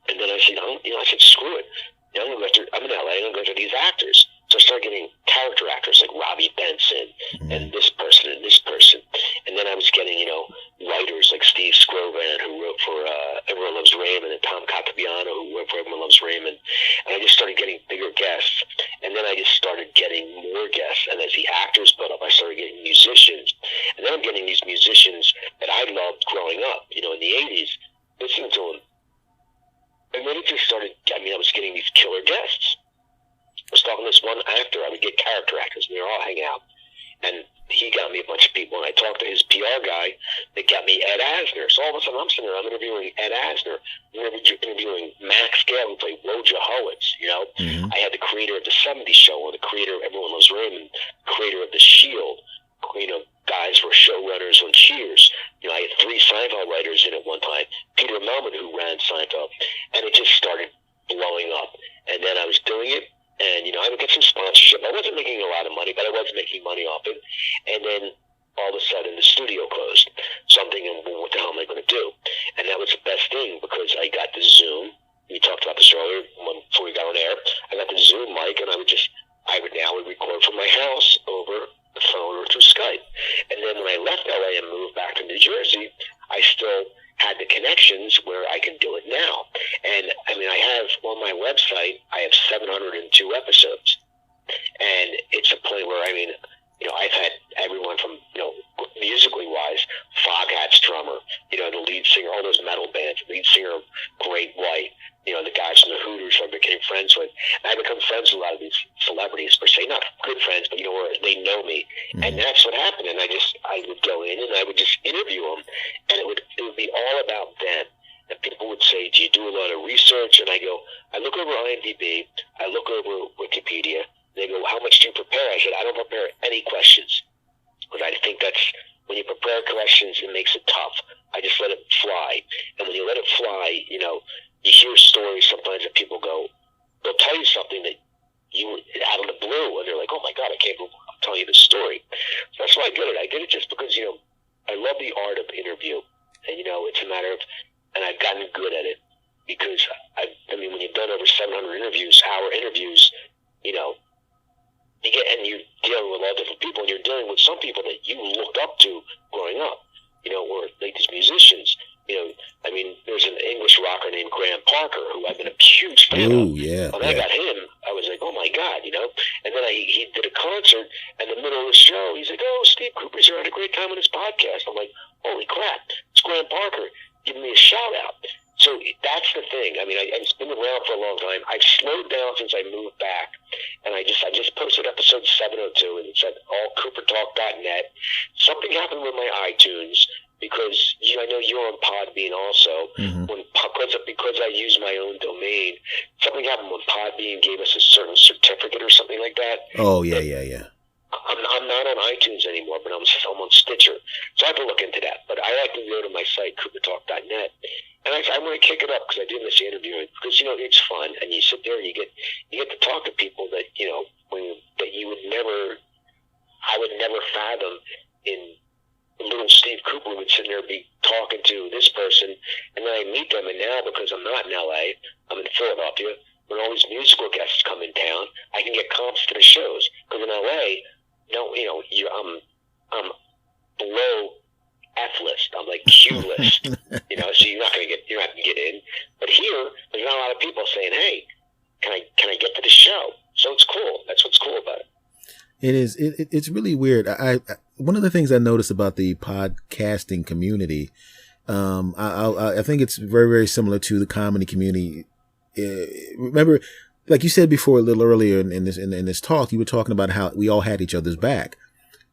And then I said, I said, screw it. I'm in LA, I'm going to go after these actors. So I started getting character actors like Robbie Benson and this person and this person. And then I was getting, writers like Steve Skrovan, who wrote for Everyone Loves Raymond, and Tom Cattabiano, who wrote for Everyone Loves Raymond. And I just started getting bigger guests. And then I just started getting more guests. And as the actors built up, I started getting musicians. And then I'm getting these musicians that I loved growing up, in the 80s, listening to them. And then it just started, I was getting these killer guests. I was talking to this one actor, I would get character actors, and we would all hang out. And he got me a bunch of people, and I talked to his PR guy that got me Ed Asner. So all of a sudden I'm sitting there, I'm interviewing Ed Asner, I'm interviewing Max Gale, who played Roja Howitz, I had the creator of the 70s show, or the creator of Everyone Loves Raymond, creator of The Shield, guys were showrunners on Cheers. I had 3 Seinfeld writers in at one time. Peter Melman, who ran Seinfeld, and it just started blowing up. And then I was doing it, and I would get some sponsorship. I wasn't making a lot of money, but I was making money off it. And then all of a sudden, the studio closed. So I'm thinking, well, what the hell am I going to do? And that was the best thing, because I got the Zoom. We talked about this earlier before we got on air. I got the Zoom mic, and I would now record from my house over the phone or through Skype. And then when I left LA and moved back to New Jersey, I still had the connections where I can do it now. And I have on my website, I have 702 episodes. And it's a point where, I've had everyone from, musically wise, Foghat's drummer, the lead singer, all those metal bands, lead singer of Great White, the guys from the Hooters who I became friends with. And I become friends with a lot of these celebrities, per se, not good friends, but where they know me. And that's what happened. And I would go in and I would just interview them, and it would be all about them. And people would say, do you do a lot of research? And I go, I look over IMDb, I look over Wikipedia. They go, how much do you prepare? I said, I don't prepare any questions, because I think that's, when you prepare questions, it makes it tough. I just let it fly. And when you let it fly, you hear stories sometimes that people go, they'll tell you something that out of the blue, and they're like, oh my God, I can't believe I'm telling you this story. So that's why I did it. I did it just because, I love the art of interview. And, it's a matter of, and I've gotten good at it, because when you've done over 700 interviews, hour interviews, and you're dealing with a lot of different people, and you're dealing with some people that you looked up to growing up, or like these musicians. There's an English rocker named Graham Parker, who I've been a huge fan of. Yeah. When I got him, I was like, oh my God, And then he did a concert, and in the middle of the show, he's like, oh, Steve Cooper's here, had a great time on his podcast. I'm like, holy crap, it's Graham Parker giving me a shout out. So that's the thing. It's been around for a long time. I've slowed down since I moved back, and I just posted episode 702, and it's at allcoopertalk.net. Something happened with my iTunes, because I know you're on Podbean also. Because I use my own domain, something happened when Podbean gave us a certain certificate or something like that. Oh, yeah. I'm not on iTunes anymore, but I'm on Stitcher. So I have to look into that. But I like to go to my site, CooperTalk.net. And I want to kick it up because I do miss interviewing because, it's fun. And you sit there and you get to talk to people that, that you would never, I would never fathom in little Steve Cooper would sit there and be talking to this person. And then I meet them. And now because I'm not in L.A., I'm in Philadelphia. When all these musical guests come in town, I can get comps to the shows. Because in L.A., I'm below F list. I'm like Q list. So you're not gonna get in. But here, there's not a lot of people saying, "Hey, can I get to the show?" So it's cool. That's what's cool about it. It is. It's really weird. I one of the things I noticed about the podcasting community, I think it's very, very similar to the comedy community. Remember, like you said before a little earlier in this talk, you were talking about how we all had each other's back.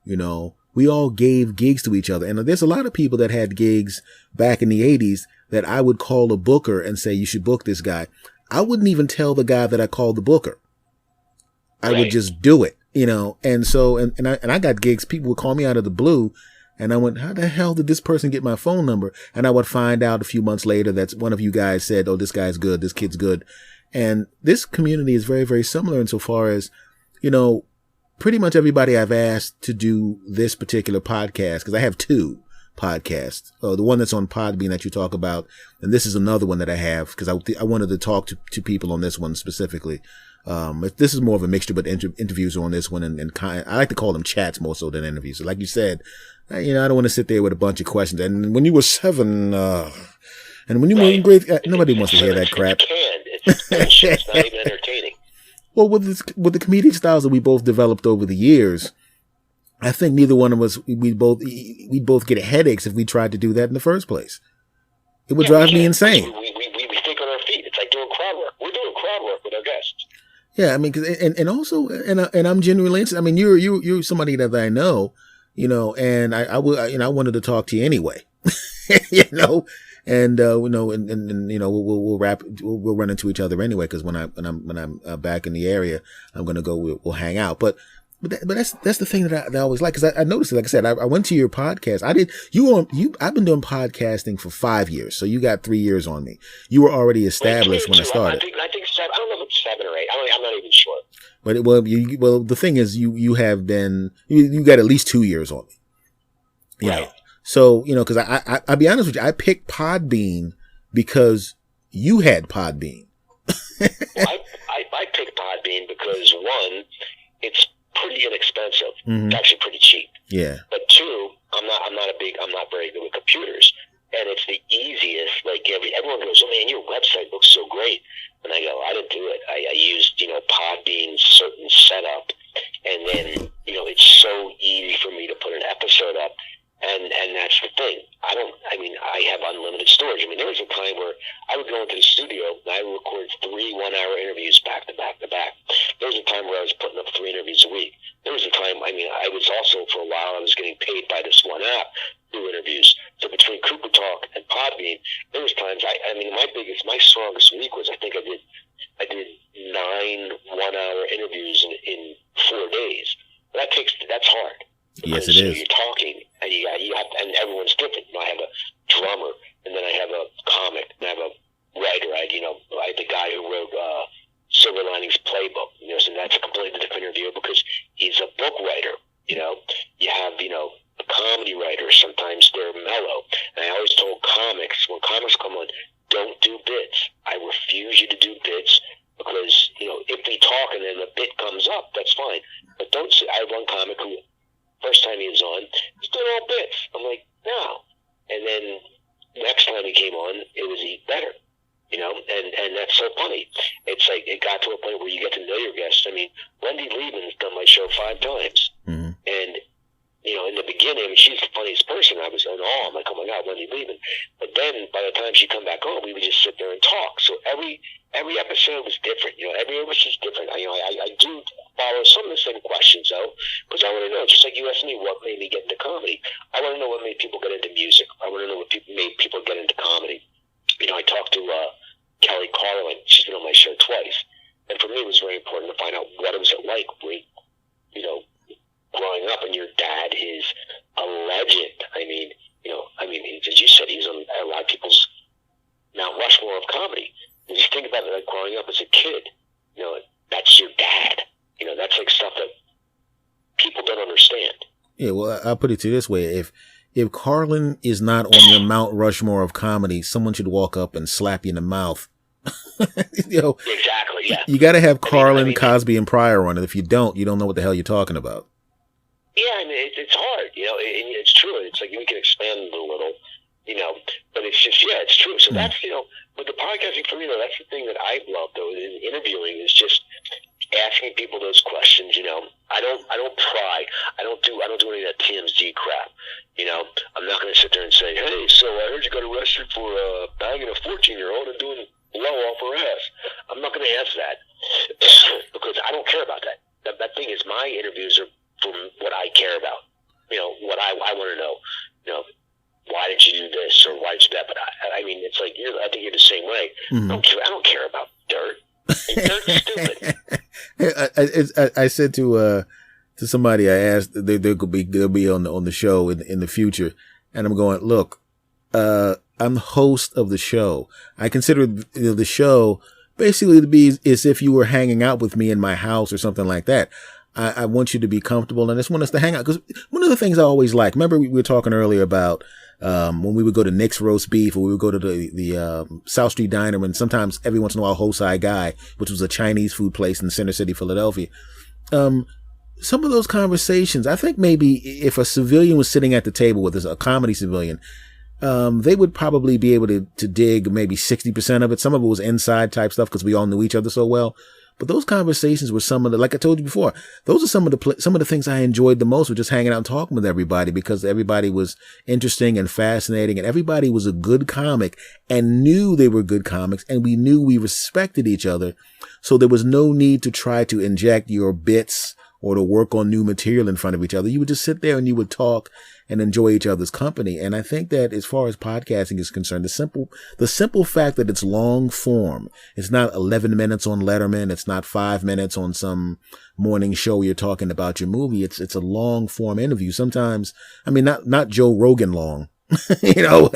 We all gave gigs to each other. And there's a lot of people that had gigs back in the 80s that I would call a booker and say, you should book this guy. I wouldn't even tell the guy that I called the booker. I would just do it, And so, and I got gigs. People would call me out of the blue. And I went, how the hell did this person get my phone number? And I would find out a few months later that one of you guys said, oh, this guy's good. This kid's good. And this community is very, very similar insofar as, pretty much everybody I've asked to do this particular podcast, because I have 2 podcasts. The one that's on Podbean that you talk about, and this is another one that I have because I wanted to talk to people on this one specifically. This is more of a mixture, but interviews are on this one, and I like to call them chats more so than interviews. So like you said, I don't want to sit there with a bunch of questions. And when you were 7, and when you were in grade, nobody wants to hear that crap. It's not even entertaining. Well, with the comedic styles that we both developed over the years, I think neither one of us, we'd both get headaches if we tried to do that in the first place. It would drive me insane. We think on our feet. It's like doing crowd work. We're doing crowd work with our guests. Yeah, I mean, and also, and I'm genuinely interested. I mean, you're somebody that I know, and I wanted to talk to you anyway, And we'll run into each other anyway, because when I'm back in the area, I'm gonna go. We'll hang out. But that's the thing that I always like, because I noticed it. Like I said, I went to your podcast. I've been doing podcasting for 5 years, so you got 3 years on me. You were already established when I started. I think 7. I don't know if it's 7 or 8. I'm not even sure. But the thing is, you have been you got at least 2 years on me. You know? So, because I'll be honest with you, I picked Podbean because you had Podbean. I picked Podbean because 1, it's pretty inexpensive. Mm-hmm. It's actually pretty cheap. Yeah. But 2, I'm not very good with computers, and it's the easiest. Like everyone goes, "Oh man, your website looks so great," and I go, "I didn't do it. I used Podbean's certain setup, and then it's so easy for me to put an episode up." And that's the thing. I have unlimited storage. I mean, there was a time where I would go into the studio and I would record 3 one-hour interviews back to back to back. There was a time where I was putting up 3 interviews a week. There was a time, I was also, for a while, I was getting paid by this one app to do interviews. So between Cooper Talk and Podbean, there was times, my strongest week was, I think I did 9 one-hour interviews in 4 days. That's hard. Yes, it is. You're talking, and you have, and everyone's different. I have a drummer, and then I have a comic, and I have a writer. I have the guy who wrote Silver Linings Playbook. So that's a completely different interview because he's a book writer. You have a comedy writer. Sometimes they're mellow, and I always told comics, when comics come on, don't do bits. I refuse you to do bits because if we talk and then a bit comes up, that's fine. But don't say. I have one comic who, first time he was on, he's doing all bits. I'm like, no. And then next time he came on, it was even better. And that's so funny. It's like it got to a point where you get to know your guests. I mean, Wendy Liebman's done my show 5 times. Mm-hmm. And, in the beginning, she's the funniest person. I was in awe. I'm like, oh my God, Wendy Liebman. But then by the time she come back on, we would just sit there and talk. So every episode was different. Every episode is different. I do follow some of the same questions, though, because I want to know, just like you asked me, what made me get into comedy. I want to know what made people get into music. I want to know what made people get into comedy. I talked to Kelly Carlin. She's been on my show twice. And for me, it was very important to find out what it was like, growing up as a kid. That's your dad. That's like stuff that people don't understand. Yeah, well, I'll put it to you this way. If Carlin is not on your Mount Rushmore of comedy, someone should walk up and slap you in the mouth. Exactly, yeah. You got to have Carlin, Cosby, and Pryor on it. If you don't know what the hell you're talking about. Yeah, and it's hard, and it's true. It's like we can expand it a little, but it's just, it's true. So that's, with the podcasting for me, that's the thing that I love, though, in interviewing is just asking people those questions. I don't pry. I don't do any of that TMZ crap. I'm not going to sit there and say, hey, so I heard you got arrested for banging a 14-year-old and doing blow off her ass. I'm not going to ask that because I don't care about that. That thing is, my interviews are from what I care about. What I want to know. Why did you do this or why did you do that? But I mean, it's like I think you're the same way. Mm-hmm. I don't care about dirt. Dirt's stupid. I said to somebody, I asked, they'll be on the show in the future, and I'm going, look, I'm the host of the show. I consider the show basically to be as if you were hanging out with me in my house or something like that. I want you to be comfortable, and I just want us to hang out. Because one of the things I always like, remember we were talking earlier about when we would go to Nick's Roast Beef, or we would go to the South Street Diner, and sometimes every once in a while Hosai Guy, which was a Chinese food place in Center City, Philadelphia. Some of those conversations, I think maybe if a civilian was sitting at the table with us, a comedy civilian, they would probably be able to dig maybe 60% of it. Some of it was inside type stuff because we all knew each other so well. But those conversations were some of the, like I told you before, those are some of the things I enjoyed the most, were just hanging out and talking with everybody, because everybody was interesting and fascinating, and everybody was a good comic and knew they were good comics, and we knew we respected each other. So there was no need to try to inject your bits or to work on new material in front of each other. You would just sit there and you would talk and enjoy each other's company. And I think that as far as podcasting is concerned, the simple fact that it's long form, it's not 11 minutes on Letterman, it's not 5 minutes on some morning show where you're talking about your movie. It's a long form interview. Sometimes, I mean, not Joe Rogan long. Joe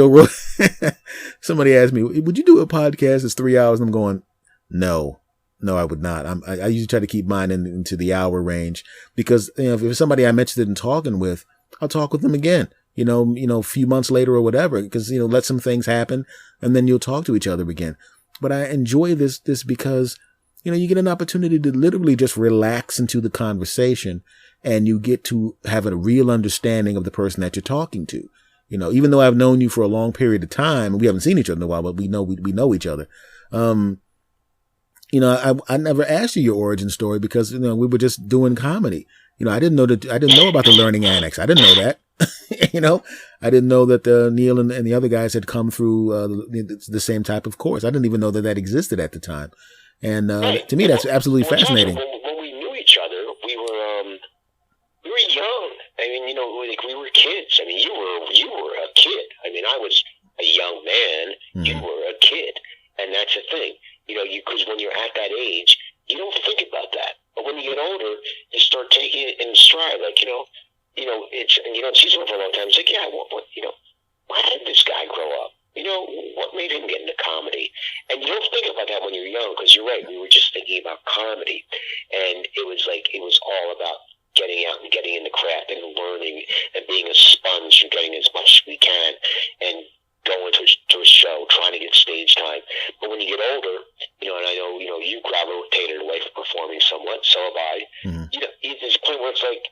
Rogan. Somebody asked me, would you do a podcast that's 3 hours? And I'm going, No, I would not. I usually try to keep mine into the hour range, because, if it's somebody I'm interested in talking with, I'll talk with them again, a few months later or whatever, because, let some things happen and then you'll talk to each other again. But I enjoy this because, you get an opportunity to literally just relax into the conversation, and you get to have a real understanding of the person that you're talking to. Even though I've known you for a long period of time, and we haven't seen each other in a while, but we know each other. I never asked you your origin story because, we were just doing comedy. I didn't know about the Learning Annex. I didn't know that. I didn't know that Neil and the other guys had come through the same type of course. I didn't even know that existed at the time. And to me, that's absolutely fascinating. When we knew each other, we were young. I mean, we were kids. I mean, you were a kid. I mean, I was a young man. Mm-hmm. You were a kid, and that's the thing. Because when you're at that age, you don't think about that. But when you get older, you start taking it in stride. Like, it's, and you don't see someone for a long time. It's like, why did this guy grow up? What made him get into comedy? And you don't think about that when you're young, because you're right. We were just thinking about comedy. And it was all about getting out and getting in the craft and learning and being a sponge and getting as much as we can and going to a show, trying to get stage time. But when you get older, and I know, you gravitated away from performing somewhat, so have I. Mm-hmm. There's a point where it's like,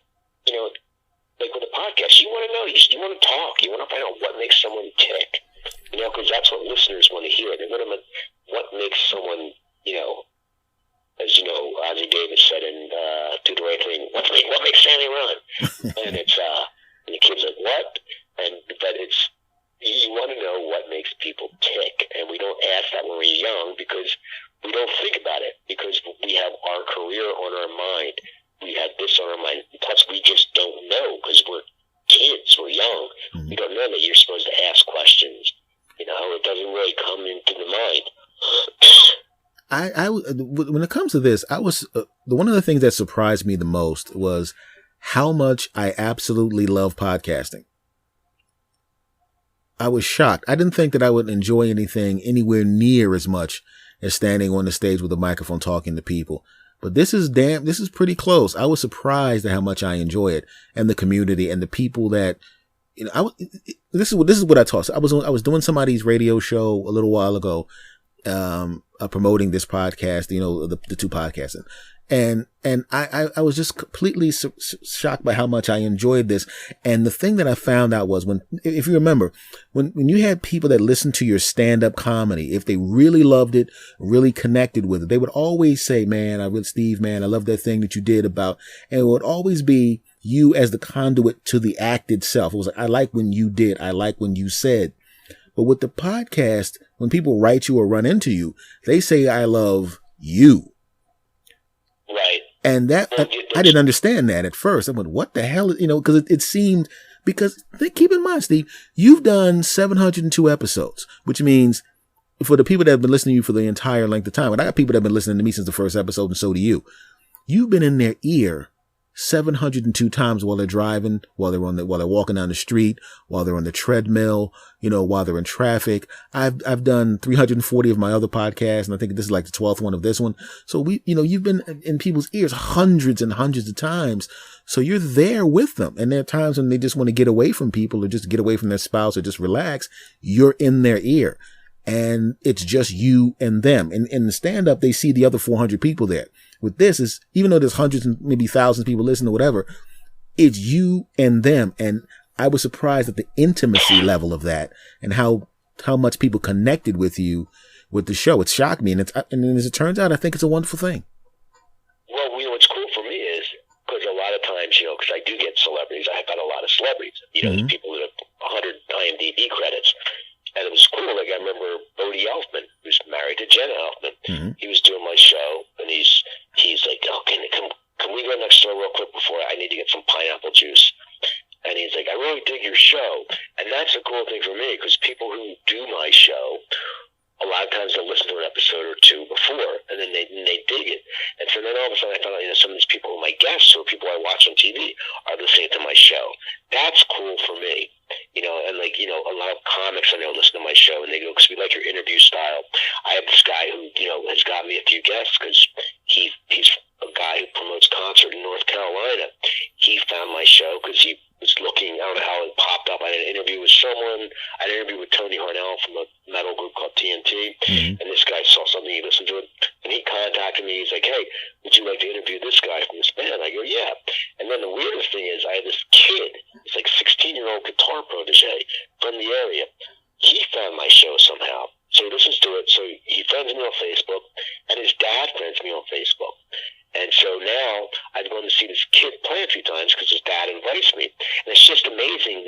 like with a podcast, you want to know, you want to talk, you want to find out what makes someone tick, because that's what listeners want to hear. They want to know what makes someone, as Ozzie Davis said in Do the Right Thing, what makes Sammy run? And it's, and the kid's like, what? But it's, you want to know what makes people tick, and we don't ask that when we're young because we don't think about it, because we have our career on our mind. We have this on our mind. Plus, we just don't know because we're kids. We're young. Mm-hmm. We don't know that you're supposed to ask questions. It doesn't really come into the mind. When it comes to this, one of the things that surprised me the most was how much I absolutely love podcasting. I was shocked. I didn't think that I would enjoy anything anywhere near as much as standing on the stage with a microphone talking to people. But this is pretty close. I was surprised at how much I enjoy it, and the community and the people that, this is what I taught. So I was doing somebody's radio show a little while ago, promoting this podcast, the two podcasts. And I was just completely shocked by how much I enjoyed this. And the thing that I found out was if you remember, when you had people that listened to your stand-up comedy, if they really loved it, really connected with it, they would always say, Steve, I love that thing that you did about, and it would always be you as the conduit to the act itself. It was like, I like when you did, I like when you said. But with the podcast, when people write you or run into you, they say, I love you. Right. And that, I didn't understand that at first. I went, what the hell? Because it seemed, because keep in mind, Steve, you've done 702 episodes, which means for the people that have been listening to you for the entire length of time, and I got people that have been listening to me since the first episode, and so do you. You've been in their ear 702 times while they're driving, while they're walking down the street, while they're on the treadmill, while they're in traffic. I've done 340 of my other podcasts, and I think this is like the 12th one of this one. So you've been in people's ears hundreds and hundreds of times. So you're there with them. And there are times when they just want to get away from people or just get away from their spouse or just relax. You're in their ear, and it's just you and them. And in the stand up, they see the other 400 people there. With this is, even though there's hundreds and maybe thousands of people listening or whatever, it's you and them. And I was surprised at the intimacy level of that and how much people connected with you with the show. It shocked me. And as it turns out, I think it's a wonderful thing. Well, what's cool for me is, because a lot of times, because I do get celebrities, I've got a lot of celebrities, there's people that have 100 IMDb credits. And it was cool. Like, I remember Bodie Elfman, who's married to Jenna Elfman. Mm-hmm. He was doing my show, and he's like, "Oh, can we go next door real quick before I need to get some pineapple juice?" And he's like, "I really dig your show." And that's a cool thing for me, because people who do my show, a lot of times they'll listen to an episode or two before, and then they dig it. And so then all of a sudden I found out, some of these people, my guests or people I watch on TV, are listening to my show. That's cool for me. And a lot of comics I know listen to my show, and they go, because we like your interview style. I have this guy who, has got me a few guests, because he's a guy who promotes concert in North Carolina. He found my show because he was looking, I don't know how it popped up. I had an interview with Tony Harnell from a metal group called TNT, and this guy saw something, he listened to it, and he contacted me. He's like, "Hey, would you like to interview this guy from this band?" I go, "Yeah." And then the weirdest thing is, I had this kid, he's like 16-year-old guitar protege from the area. He found my show somehow. So he listens to it. So he friends me on Facebook, and his dad friends me on Facebook. And so now I've gone to see this kid play a few times because his dad invites me. And it's just amazing,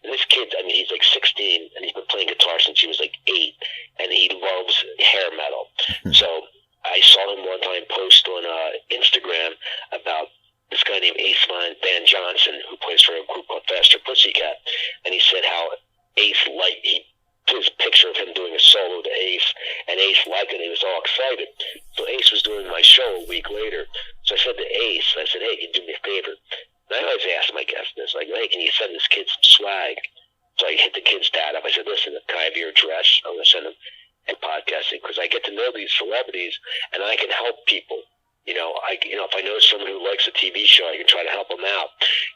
And this kid, he's like 16, and he's been playing guitar since he was like 8, and he loves hair metal. So I saw him one time post on Instagram about this guy named Ace Van Johnson, who plays for a group called Faster Pussycat. And he said how Ace he put his picture of him doing a solo to Ace, and Ace liked it, and he was all excited. So Ace was doing my show a week later. So I said to Ace, "Hey, can you do me a favor?" And I always ask my guests this, like, "Hey, can you send this kid some swag?" So I hit the kid's dad up. I said, "Listen, can I have your address? I'm going to send him and podcasting," because I get to know these celebrities, and I can help people. If I know someone who likes a TV show, I can try to help them out.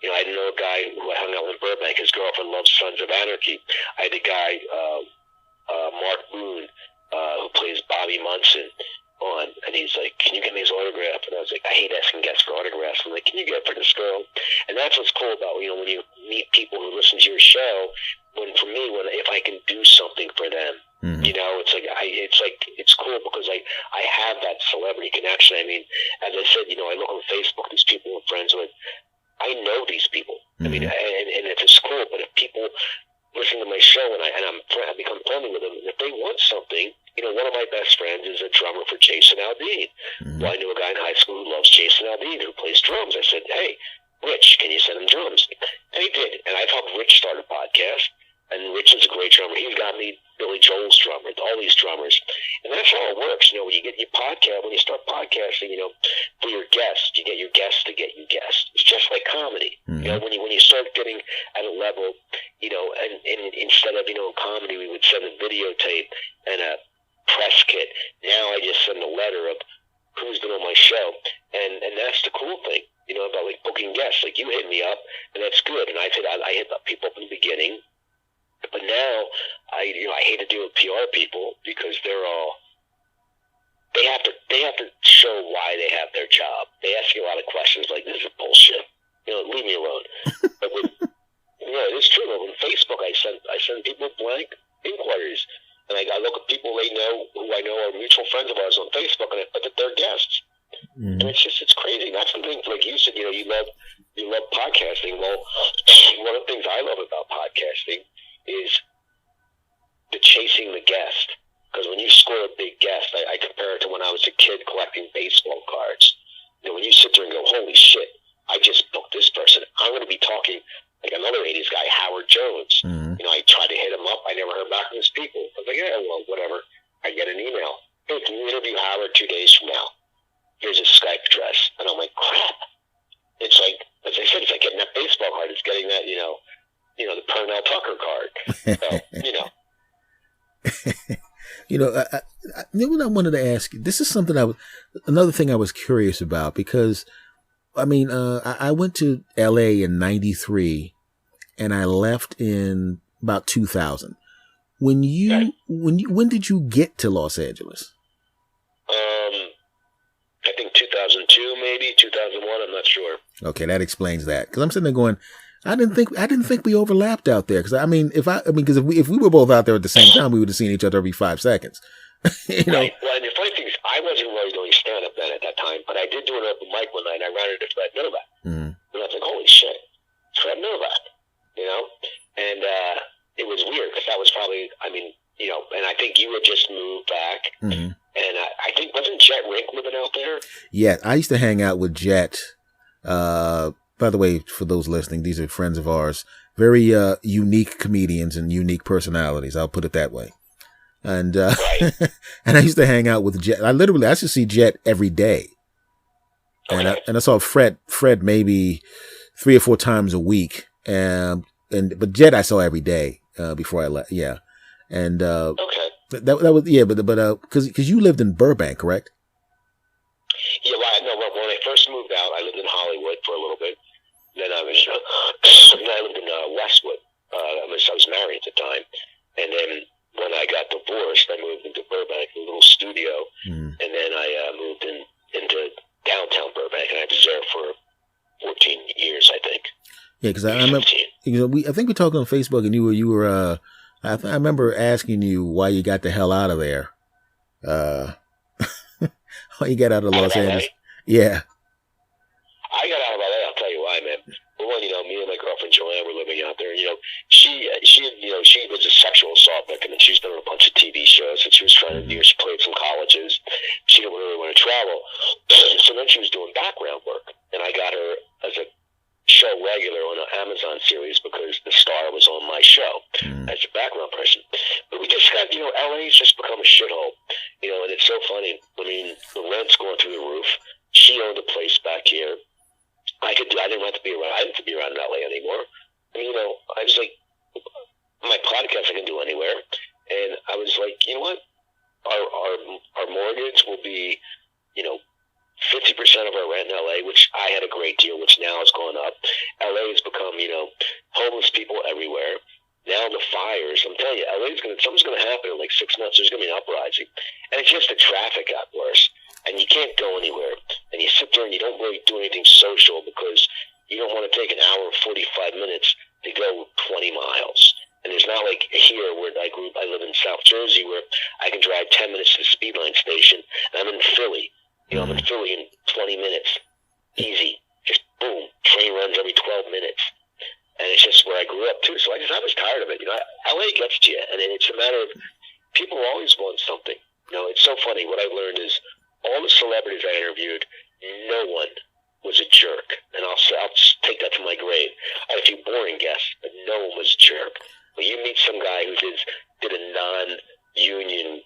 I know a guy who I hung out with in Burbank. His girlfriend loves Sons of Anarchy. I had a guy, Mark Boone, who plays Bobby Munson on, and he's like, "Can you get me his autograph?" And I was like, I hate asking guests for autographs. I'm like, "Can you get it for this girl?" And that's what's cool about, when you meet people who listen to your show, if I can do something for them, it's cool because I have that celebrity connection. As I said, I look on Facebook, these people I'm friends with, I know these people. And it's cool, but if people listen to my show and I become friendly with them, and if they want something, one of my best friends is a drummer for Jason Aldean. Well, I knew a guy in high school who loves Jason Aldean, who plays drums. I said, "Hey, Rich, can you send him drums?" And he did. And I've helped Rich start a podcast. And Rich is a great drummer. He's got me Billy Joel's drummer, all these drummers. And that's how it works. When you get your podcast, when you start podcasting, for your guests, you get your guests to get you guests. It's just like comedy. When you start getting at a level, and instead of, comedy, we would send a videotape and press kit. Now I just send a letter of who's been on my show, and that's the cool thing, about like booking guests. Like you hit me up, and that's good. And I hit up people up in the beginning, but now I hate to deal with PR people because they have to show why they have their job. They ask you a lot of questions like, this is bullshit. Leave me alone. But it's true. With Facebook, I send people blank inquiries. And I look at people they know who I know are mutual friends of ours on Facebook, and I put that they're guests. Mm-hmm. And it's crazy. That's something, like you said, you love podcasting. Well, one of the things I love about podcasting is the chasing the guest. Because when you score a big guest, I compare it to when I was a kid collecting baseball cards. When you sit there and go, holy shit, I just booked this person. I'm going to be talking like another 80s guy, Howard Jones. Mm-hmm. I tried to hit him up. I never heard back from his people. I was like, yeah, well, whatever. I get an email. Hey, can you interview Howard 2 days from now? Here's his Skype address. And I'm like, crap. It's like, as I said, it's like getting that baseball card. It's getting that, the Pernell Tucker card. So, what I wanted to ask you, this is something another thing I was curious about, because I went to LA in 93 and I left in about 2000. When did you get to Los Angeles? I think 2002, maybe 2001. I'm not sure. Okay. That explains that. Cause I'm sitting there going, I didn't think we overlapped out there. Cause because if we were both out there at the same time, we would have seen each other every 5 seconds. Right. Well, and the funny thing is, I wasn't really doing stand-up then at that time, but I did do an open mic one night, and I ran into Fred Novak. Mm. And I was like, holy shit, it's Fred Novak, And it was weird, because that was probably, and I think you had just moved back, mm-hmm. And I think, wasn't Jet Rink living out there? Yeah, I used to hang out with Jet. By the way, for those listening, these are friends of ours, very unique comedians and unique personalities, I'll put it that way. And right. And I used to hang out with Jet. I used to see Jet every day. Okay. And I saw Fred maybe 3 or 4 times a week. But Jet I saw every day before I left. Yeah. And okay. That was but because you lived in Burbank, correct? Yeah. Well, when I first moved out, I lived in Hollywood for a little bit. Then I lived in Westwood. I was married at the time, and then when I got divorced, I moved into Burbank, a little studio, and then I moved into downtown Burbank, and I was there for 14 years, I think. Yeah, because I remember, I think we talked on Facebook, and you were. I remember asking you why you got the hell out of there. How you got out of Los Angeles? Yeah. I got out of LA. I'll tell you why, man. Well, me and my girlfriend Joanne were living out there. She was a sexual assault victim, and she's done a bunch of TV shows. And she was trying to she played some colleges. She didn't really want to travel, so then she was doing background work, and I got her as a show regular on an Amazon series because the star was on my show as a background person. But we just got, LA's just become a shithole, and it's so funny. The rent's going through the roof. She owned a place back here. I didn't have to be around. I didn't have to be around LA anymore. I was like, my podcast I can do anywhere, and I was like, you know what? Our mortgage will be, 50% of our rent in LA, which I had a great deal, which now has gone up. LA has become, homeless people everywhere. Now the fires, I'm telling you, something's going to happen in like 6 months. There's going to be an uprising. And it's just the traffic got worse. And you can't go anywhere. And you sit there and you don't really do anything social because you don't want to take an hour and 45 minutes to go 20 miles. And there's not like here where I live in South Jersey where I can drive 10 minutes to the Speedline station. And I'm in Philly. I'm in Philly in 20 minutes. Easy. Just boom. Train runs every 12 minutes. And it's just where I grew up too. So I was tired of it. LA gets to you. And it's a matter of people always want something. It's so funny. What I've learned is all the celebrities I interviewed, no one was a jerk. And I'll take that to my grave. I had a few boring guests, but no one was a jerk. But you meet some guy who did a non-union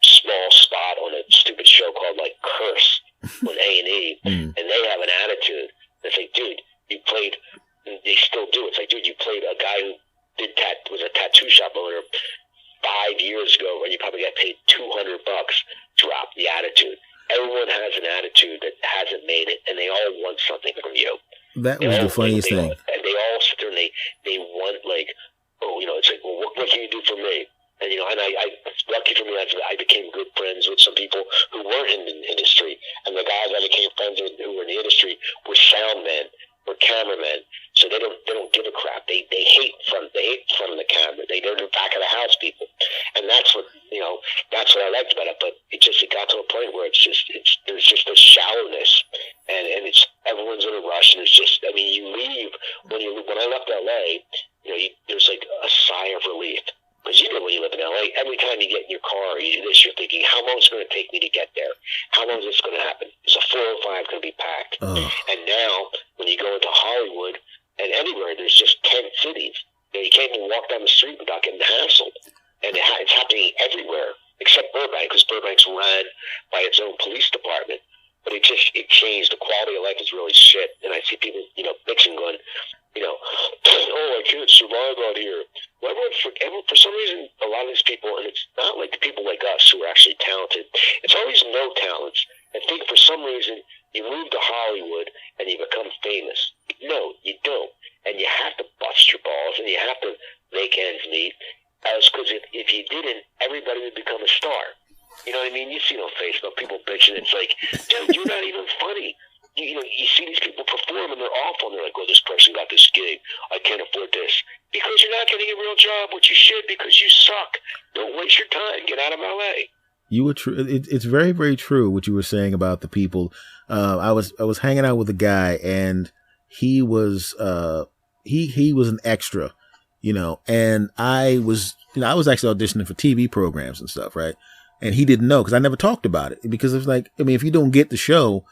small spot on a stupid show called like Curse on A&E, and they have an attitude. It's like, dude, you played. They still do. It's like, dude, you played a guy who was a tattoo shop owner 5 years ago, and you probably got paid $200 the attitude. Everyone has an attitude that hasn't made it, and they all want something from you. That was the funniest thing. And they all sit there and they want, like, oh, it's like, well, what can you do for me? And, and lucky for me, I became good friends with some people who weren't in the industry. And the guys I became friends with who were in the industry were sound men, were cameramen. So they don't give a crap. They hate front of the camera. They're the back of the house people. And that's what I liked about it. But it got to a point where there's just a shallowness, and it's everyone's in a rush, and it's just, you leave when I left LA, there's like a sigh of relief. Because when you live in LA, every time you get in your car, you do this, you're thinking, how long is it going to take me to get there? How long is this going to happen? Is a 405 going to be packed? And now, when you go into Hollywood and anywhere, there's just 10 cities. You can't even walk down the street without getting hassled. And it's happening everywhere, except Burbank, because Burbank's run by its own police department. But it changed. The quality of life is really shit. And I see people, bitching, going, oh, I can't survive out here. Well, for some reason, a lot of these people, and it's not like the people like us who are actually talented, it's always no talents. I think for some reason, you move to Hollywood and you become famous. No, you don't. And you have to bust your balls and you have to make ends meet. Because if you didn't, everybody would become a star. You know what I mean? You see on Facebook, people bitching. It's like, dude, you're not even funny. You see these people perform and they're awful, and they're like, well, this person got this gig. I can't afford this. Because you're not getting a real job, which you should, because you suck. Don't waste your time. Get out of LA. You were true. It's very, very true what you were saying about the people. I was hanging out with a guy, and he was he was an extra, and I was actually auditioning for TV programs and stuff, right? And he didn't know because I never talked about it, because it's like, if you don't get the show,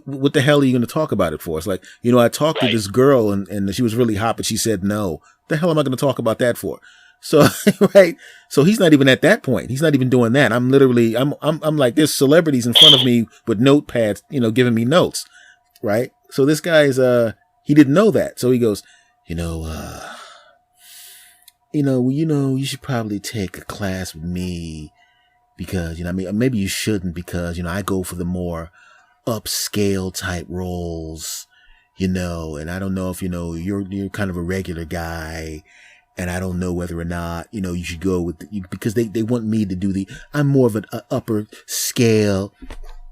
what the hell are you going to talk about it for? It's like, I talked to this girl and she was really hot, but she said no. The hell am I going to talk about that for? So, right. So he's not even at that point. He's not even doing that. I'm literally, I'm like, there's celebrities in front of me with notepads, giving me notes. Right. So this guy is, he didn't know that. So he goes, you should probably take a class with me because, maybe you shouldn't, because, I go for the more upscale type roles, and I don't know if, you're kind of a regular guy, and I don't know whether or not, you should go with because they want me to do I'm more of an upper scale.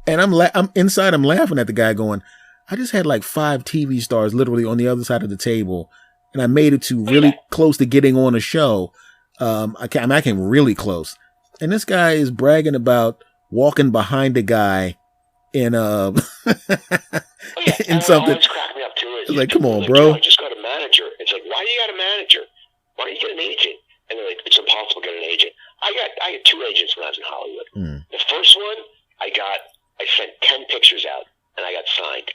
And I'm inside, I'm laughing at the guy going, I just had like 5 TV stars literally on the other side of the table, and I made it to really close to getting on a show. I came really close. And this guy is bragging about walking behind a guy in in something. Always crack me up too. It's like, come on, bro. I just got a manager. It's like, why do you got a manager? Why don't you get an agent? And they're like, it's impossible to get an agent. I had 2 agents when I was in Hollywood. The first one, I sent 10 pictures out and I got signed.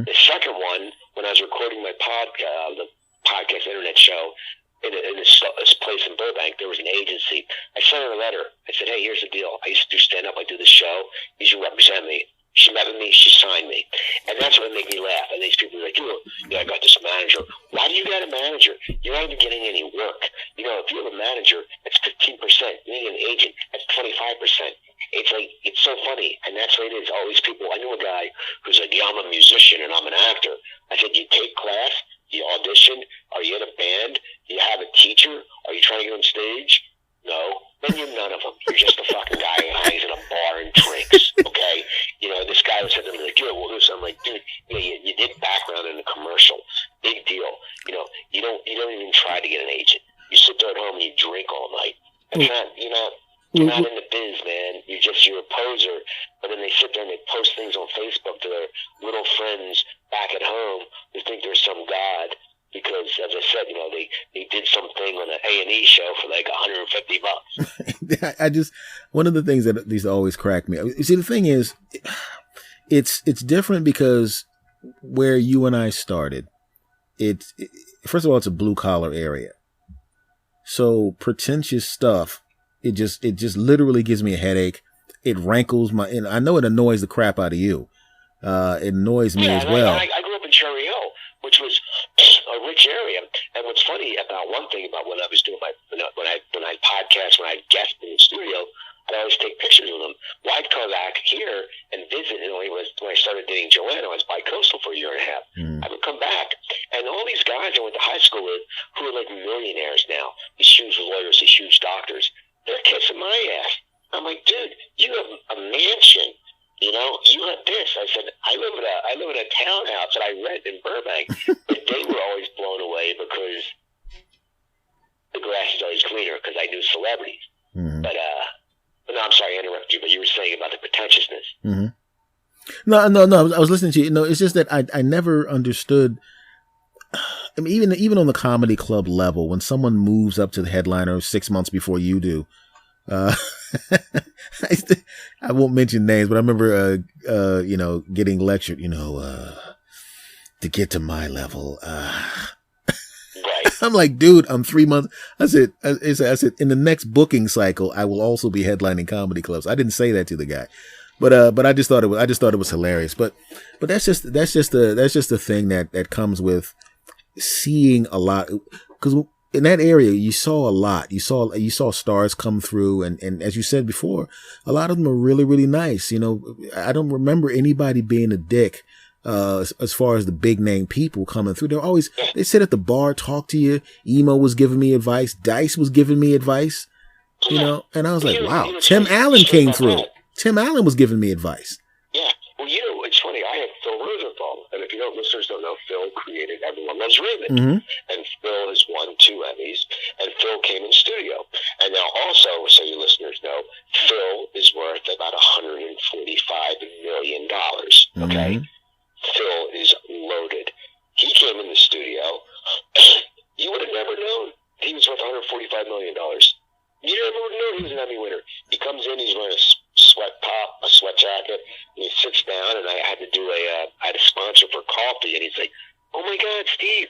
The second one, when I was recording my the podcast internet show in this place in Burbank, there was an agency. I sent her a letter. I said, hey, here's the deal. I used to do stand-up. I do this show. You should represent me. She met with me. She signed me. And that's what made me laugh. And these people were like, I got this manager. Why do you got a manager? You're not even getting any work. If you have a manager, that's 15%. You need an agent, that's 25%. It's like, it's so funny. And that's what it is. All these people. I knew a guy who's like, yeah, I'm a musician and I'm an actor. I said, you take class? You audition? Are you in a band? Do you have a teacher? Are you trying to get on stage? No. Then you're none of them. You're just a fucking guy who hangs in a bar and drinks. Okay? This guy was sitting there like, yeah, well, this. I'm like, dude, you did background in a commercial. Big deal. You don't even try to get an agent. You sit there at home and you drink all night. You're not in the biz, man. You're a poser. But then they sit there and they post things on Facebook to their little friends back at home who think there's some god. Because, as I said, they did something on an A&E show for like $150. One of the things that these always crack me. You see, the thing is, it's different because where you and I started, first of all, it's a blue collar area. So pretentious stuff, it just literally gives me a headache. It rankles and I know it annoys the crap out of you. It annoys me as well. I grew up in Cherry Hill, which was a rich area. And what's funny about one thing about when I was doing when I podcast, when I guest in the studio, I'd always take pictures of them. Well, I'd come back here and visit. And when I started dating Joanna, I was bi-coastal for a year and a half. I would come back, and all these guys I went to high school with, who are like millionaires now, these huge lawyers, these huge doctors, they're kissing my ass. I'm like, dude, you have a mansion. You know, you have this. I said, I live in a townhouse that I rent in Burbank. But they were always blown away because the grass is always greener, because I knew celebrities. But no, I'm sorry I interrupted you, but you were saying about the pretentiousness. No. I was listening to you. No, it's just that I never understood. I mean, even on the comedy club level, when someone moves up to the headliner 6 months before you do, I won't mention names, but I remember, getting lectured, to get to my level. Right. I'm like, dude, I'm 3 months. I said, in the next booking cycle, I will also be headlining comedy clubs. I didn't say that to the guy, but I just thought it was hilarious. But that's just the thing that comes with seeing a lot, because in that area, you saw a lot. You saw stars come through, and as you said before, a lot of them are really, really nice. I don't remember anybody being a dick as far as the big name people coming through. They sit at the bar, talk to you. Emo was giving me advice. Dice was giving me advice. And I was like, wow. Tim Allen came through. Tim Allen was giving me advice. Yeah. Well, it's funny. I had Phil Rosenthal, and if listeners don't know, Phil created Everyone Loves Raymond, and Phil has won 2 Emmys, and Phil came in studio. And now also, so you listeners know, Phil is worth about $145 million. Okay? Phil is loaded. He came in the studio. You would have never known he was worth $145 million. You never would have known he was an Emmy winner. He comes in, he's wearing a sweat top, a sweat jacket, and he sits down, and I had a sponsor for coffee, and he's like, oh my God, Steve.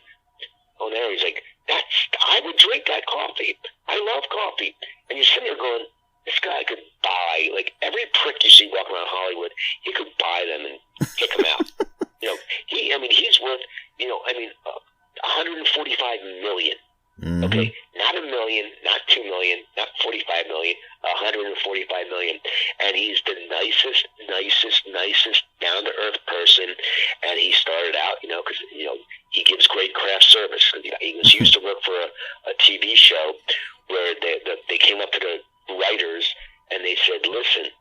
Oh, now he's like, I would drink that coffee. I love coffee. And you're sitting there going, this guy could buy, like, every prick you see walking around Hollywood, he could buy them and kick them out. He's worth, $145 million. Okay, not $1 million, not $2 million, not $45 million, $145 million, and he's the nicest, down to earth person. And he started out, because he gives great craft service. He was used to work for a TV show where they came up to the writers and they said, "Listen,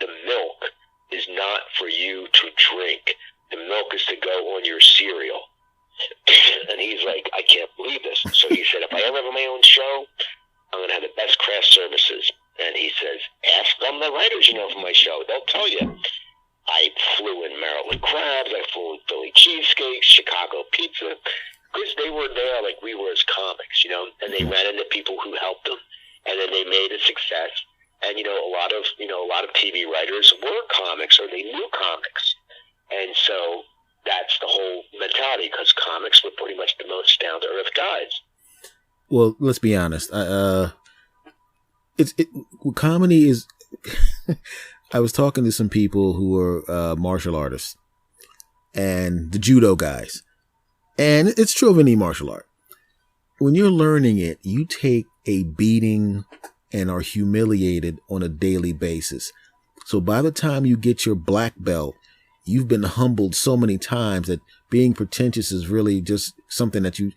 the milk is not for you to drink. The milk is to go on your cereal." And he's like, I can't believe this. So he said, if I ever have my own show, I'm going to have the best craft services. And he says, ask them the writers for my show. They'll tell you. I flew in Maryland crabs. I flew in Philly cheesesteaks, Chicago pizza. Because they were there like we were as comics, and they ran into people who helped them. And then they made a success. And, a lot of TV writers were comics, or they knew comics. And so that's the whole mentality, because comics were pretty much the most down-to-earth guys. Well, let's be honest. Comedy is... I was talking to some people who are martial artists and the judo guys. And it's true of any martial art. When you're learning it, you take a beating and are humiliated on a daily basis. So by the time you get your black belt, you've been humbled so many times that being pretentious is really just something that you're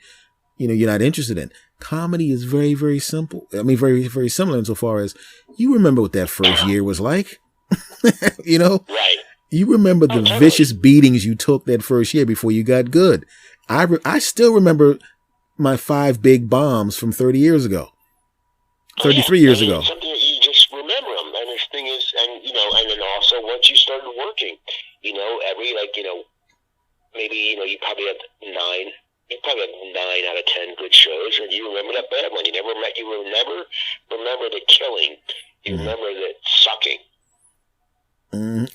not interested in. Comedy is very, very simple. I mean, very, very similar insofar as you remember what that first year was like. Right. You remember the vicious beatings you took that first year before you got good. I still remember my 5 big bombs from 30 years ago, 33 years ago. Something that you just remember them. And the thing is, and then also once you started working, every, maybe, you probably had 9 out of 10 good shows, and you remember that bad one. You never remember the killing. You remember the sucking.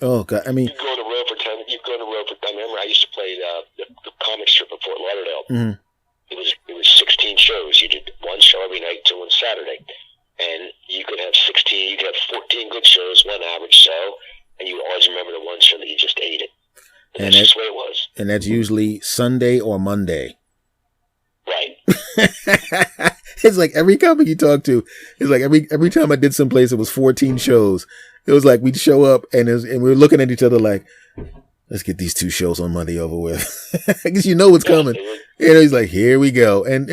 Oh God! I mean, you go on the road for 10. I remember I used to play the comic strip in Fort Lauderdale. It was 16 shows. You did one show every night, 2 on Saturday, and you could have 16. You could have 14 good shows, 1 average show, and you always remember the one show that you just ate it. And that's just the way it was. And that's usually Sunday or Monday. Right. It's like every comic you talk to, it's like every time I did someplace, it was 14 shows. It was like we'd show up and we were looking at each other like, let's get these 2 shows on Monday over with. Because you know what's coming. And he's like, here we go. And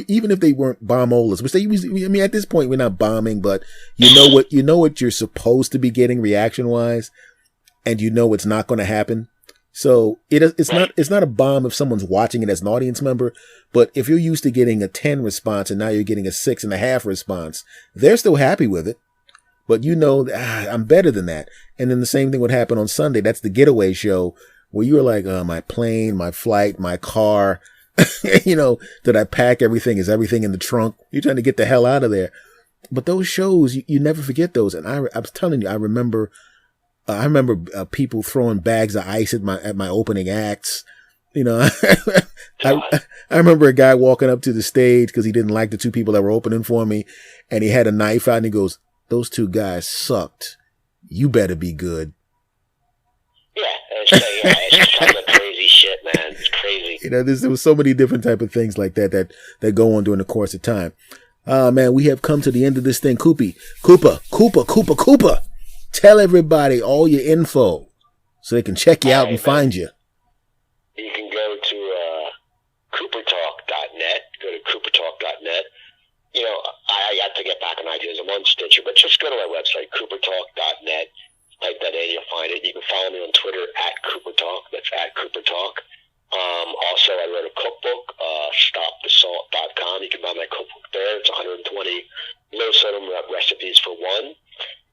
even if they weren't bomb-olas, which they usually, I mean, at this point, we're not bombing, but you know what you're supposed to be getting reaction-wise, and you know it's not going to happen. So it's not a bomb if someone's watching it as an audience member, but if you're used to getting a 10 response and now you're getting a 6.5 response, they're still happy with it. But you know, I'm better than that. And then the same thing would happen on Sunday. That's the getaway show where you were like, my plane, my flight, my car, you know, did I pack everything? Is everything in the trunk? You're trying to get the hell out of there. But those shows, you never forget those. And I was telling you, I remember people throwing bags of ice at my opening acts. You know, I remember a guy walking up to the stage because he didn't like the 2 people that were opening for me, and he had a knife out and he goes, "Those 2 guys sucked. You better be good." Yeah, it's kind of crazy shit, man. It's crazy. You know, there was so many different type of things like that go on during the course of time. Man, we have come to the end of this thing. Koopa. Tell everybody all your info so they can check you out and find you. You can go to coopertalk.net. Go to coopertalk.net. You know, I got to get back on iTunes. I'm on Stitcher, but just go to our website, coopertalk.net. Type that in, you'll find it. You can follow me on Twitter @CooperTalk. That's @CooperTalk. Also, I wrote a cookbook, StopTheSalt.com. You can buy my cookbook there. It's 120 low sodium recipes for one.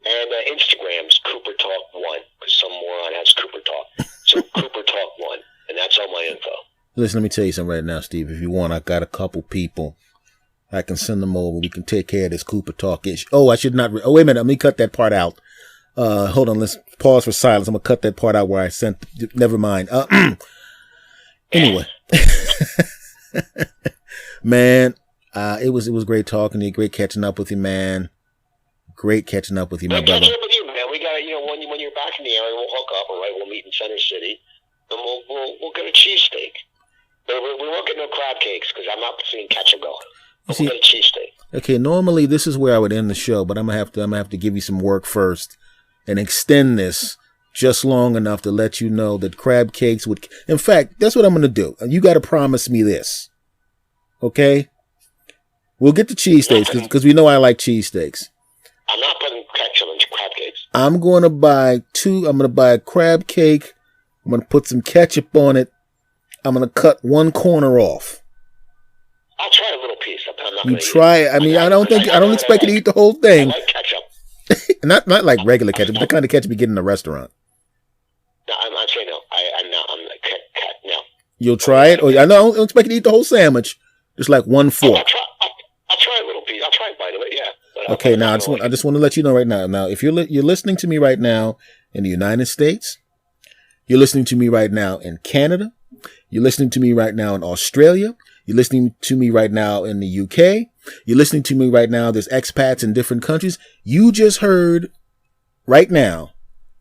And Instagram's CooperTalk1, because some moron has Cooper Talk. So CooperTalk1, and that's all my info. Listen, let me tell you something right now, Steve. If you want, I got a couple people. I can send them over. We can take care of this Cooper Talk issue. Oh, I should not. Oh, wait a minute. Let me cut that part out. Hold on. Let's pause for silence. I'm going to cut that part out where I sent. Never mind. Anyway. Man, it was great talking to you. Great catching up with you, man. Great catching up with you, my brother. Catching up with you, man. We got, you know, when you're back in the area, we'll hook up, all right? We'll meet in Center City, and we'll get a cheesesteak. We won't get no crab cakes because I'm not seeing ketchup going. We'll get a cheesesteak. Okay, normally this is where I would end the show, but I'm gonna have to give you some work first and extend this just long enough to let you know that crab cakes would. In fact, that's what I'm gonna do. You got to promise me this, okay? We'll get the cheesesteaks because we know I like cheesesteaks. I'm not putting ketchup on crab cakes. I'm going to buy 2. I'm going to buy a crab cake. I'm going to put some ketchup on it. I'm going to cut one corner off. I'll try a little piece. I'm not you try it. I mean, I don't expect you to eat the whole thing. I like ketchup. not like regular ketchup, but the kind of ketchup you get in a restaurant. No, I'm saying no. No. You'll try it? Or I don't expect you to eat the whole sandwich. Just like 1 fork. I'll try a little piece. I'll try a bite of it, yeah. Okay, now I just want to let you know right now. Now, if you're listening to me right now in the United States, you're listening to me right now in Canada, you're listening to me right now in Australia, you're listening to me right now in the UK, you're listening to me right now. There's expats in different countries. You just heard right now,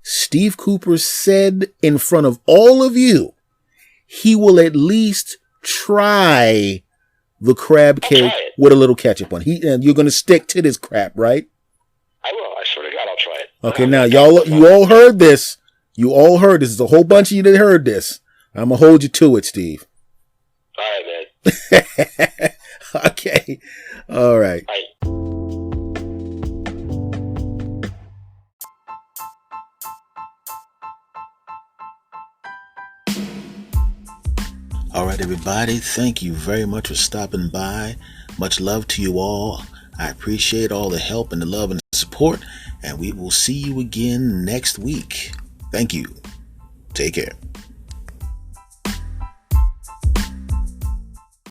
Steve Cooper said in front of all of you, he will at least try the crab cake with a little ketchup on. And you're going to stick to this crap, right? I will. I swear to God, I'll try it. Okay, now you all heard this. You all heard this. There's a whole bunch of you that heard this. I'm going to hold you to it, Steve. All right, man. Okay. All right. All right. All right, everybody. Thank you very much for stopping by. Much love to you all. I appreciate all the help and the love and the support, and we will see you again next week. Thank you. Take care.